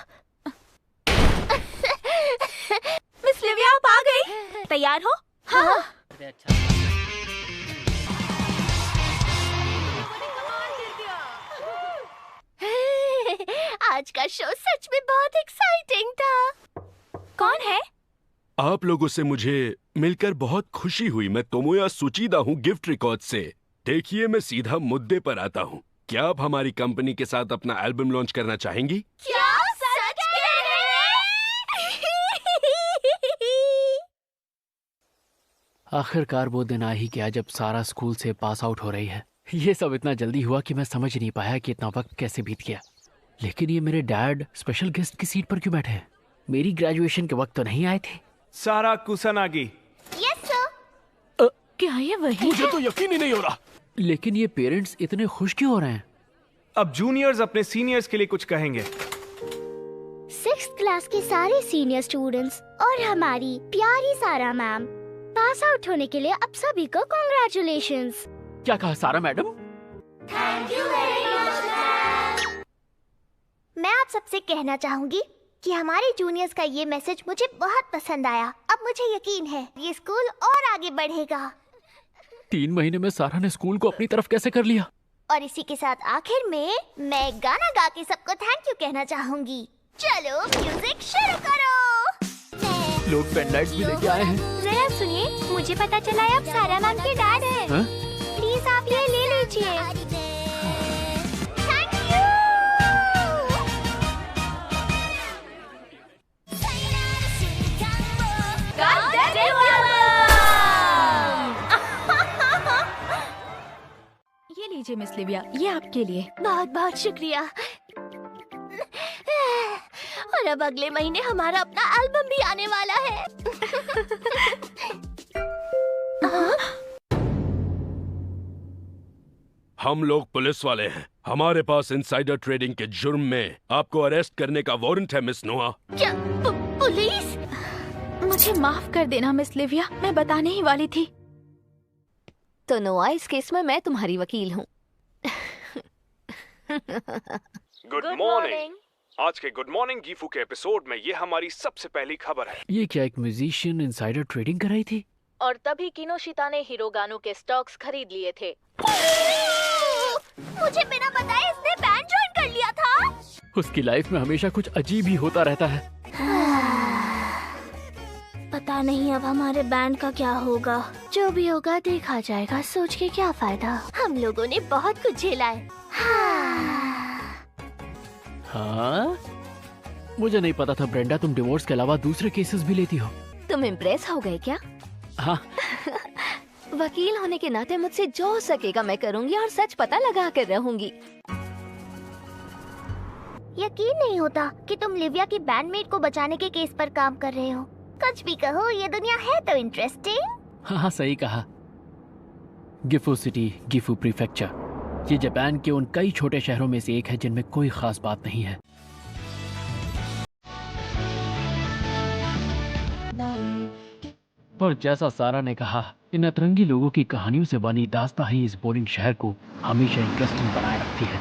मिस लिविया, आप आ गई? तैयार हो? हाँ। अच्छा। आज का शो सच में बहुत एक्साइटिंग था। कौन है? आप लोगों से मुझे मिलकर बहुत खुशी हुई। मैं तोमोया सुचिदा हूँ गिफ्ट रिकॉर्ड से। देखिए, मैं सीधा मुद्दे पर आता हूँ। क्या आप हमारी कंपनी के साथ अपना एल्बम लॉन्च करना चाहेंगी? क्या सच कह रहे हैं? आखिरकार वो दिन आ ही गया जब सारा स्कूल से पास आउट हो रही है। ये सब इतना जल्दी हुआ कि मैं समझ नहीं पाया कि इतना वक्त कैसे बीत गया। लेकिन ये मेरे डैड स्पेशल गेस्ट की सीट पर क्यों बैठे हैं? मेरी ग्रेजुएशन के वक्त तो नहीं आए थे। सारा कुसनागी। Yes sir. क्या ये वही? मुझे तो यकीन ही नहीं हो रहा। लेकिन ये पेरेंट्स इतने खुश क्यों हो रहे हैं? अब जूनियर्स अपने सीनियर्स के लिए कुछ कहेंगे। 6th क्लास के सारे सीनियर स्टूडेंट्स और हमारी प्यारी सारा मैम पास आउट होने के लिए आप सभी को कॉन्ग्रेचुलेशंस। क्या कहा सारा madam? Thank you very much. मैं आप सबसे कहना चाहूंगी कि हमारे जूनियर्स का ये मैसेज मुझे बहुत पसंद आया। अब मुझे यकीन है ये स्कूल और आगे बढ़ेगा। 3 महीने में सारा ने स्कूल को अपनी तरफ कैसे कर लिया? और इसी के साथ आखिर में मैं गाना गा के सबको थैंक यू कहना चाहूंगी। चलो म्यूजिक शुरू करो। लोग पेन लाइट्स भी लेके आए हैं। जरा सुनिए, मुझे पता चला है आप सारा मैम के डैड हैं। हाँ? प्लीज आप ये ले लीजिए। Thank you. ये लीजिए मिस लिविया, ये आपके लिए। बहुत बहुत शुक्रिया। और अब अगले महीने हमारा अपना एल्बम भी आने वाला है। हम लोग पुलिस वाले हैं। हमारे पास इनसाइडर ट्रेडिंग के जुर्म में आपको अरेस्ट करने का वारंट है मिस नोआ। क्या पुलिस? मुझे माफ कर देना मिस लिविया, मैं बताने ही वाली थी। तो नोआ, इस केस में मैं तुम्हारी वकील हूँ। Good morning. आज के गुड मॉर्निंग गीफू के एपिसोड में ये हमारी सबसे पहली खबर है। ये क्या एक म्यूजिशियन इनसाइडर ट्रेडिंग कर रही थी? और तभी किनोशिता ने हिरोगानो के स्टॉक्स खरीद लिए थे। मुझे बिना बताए इसने बैंड ज्वाइन कर लिया था। उसकी लाइफ में हमेशा कुछ अजीब ही होता रहता है। पता नहीं अब हमारे बैंड का क्या होगा। जो भी होगा देखा जाएगा, सोच के क्या फायदा। हम लोगों ने बहुत कुछ झेला है। हाँ? मुझे नहीं पता था ब्रेंडा, तुम डिवोर्स के अलावा दूसरे केसेस भी लेती हो। तुम इम्प्रेस हो गए क्या? हाँ। वकील होने के नाते मुझसे जो हो सकेगा मैं करूंगी और सच पता लगा कर रहूंगी। यकीन नहीं होता कि तुम लिविया की बैंडमेट को बचाने के केस पर काम कर रहे हो। कुछ भी कहो, ये दुनिया है तो इंटरेस्टिंग। हाँ सही कहा। गिफू सिटी, गिफू प्रीफेक्चर, ये जापान के उन कई छोटे शहरों में से एक है जिनमें कोई खास बात नहीं है। पर जैसा सारा ने कहा, इन अतरंगी लोगों की कहानियों से बनी दास्तां ही इस बोरिंग शहर को हमेशा इंटरेस्टिंग बनाए रखती है।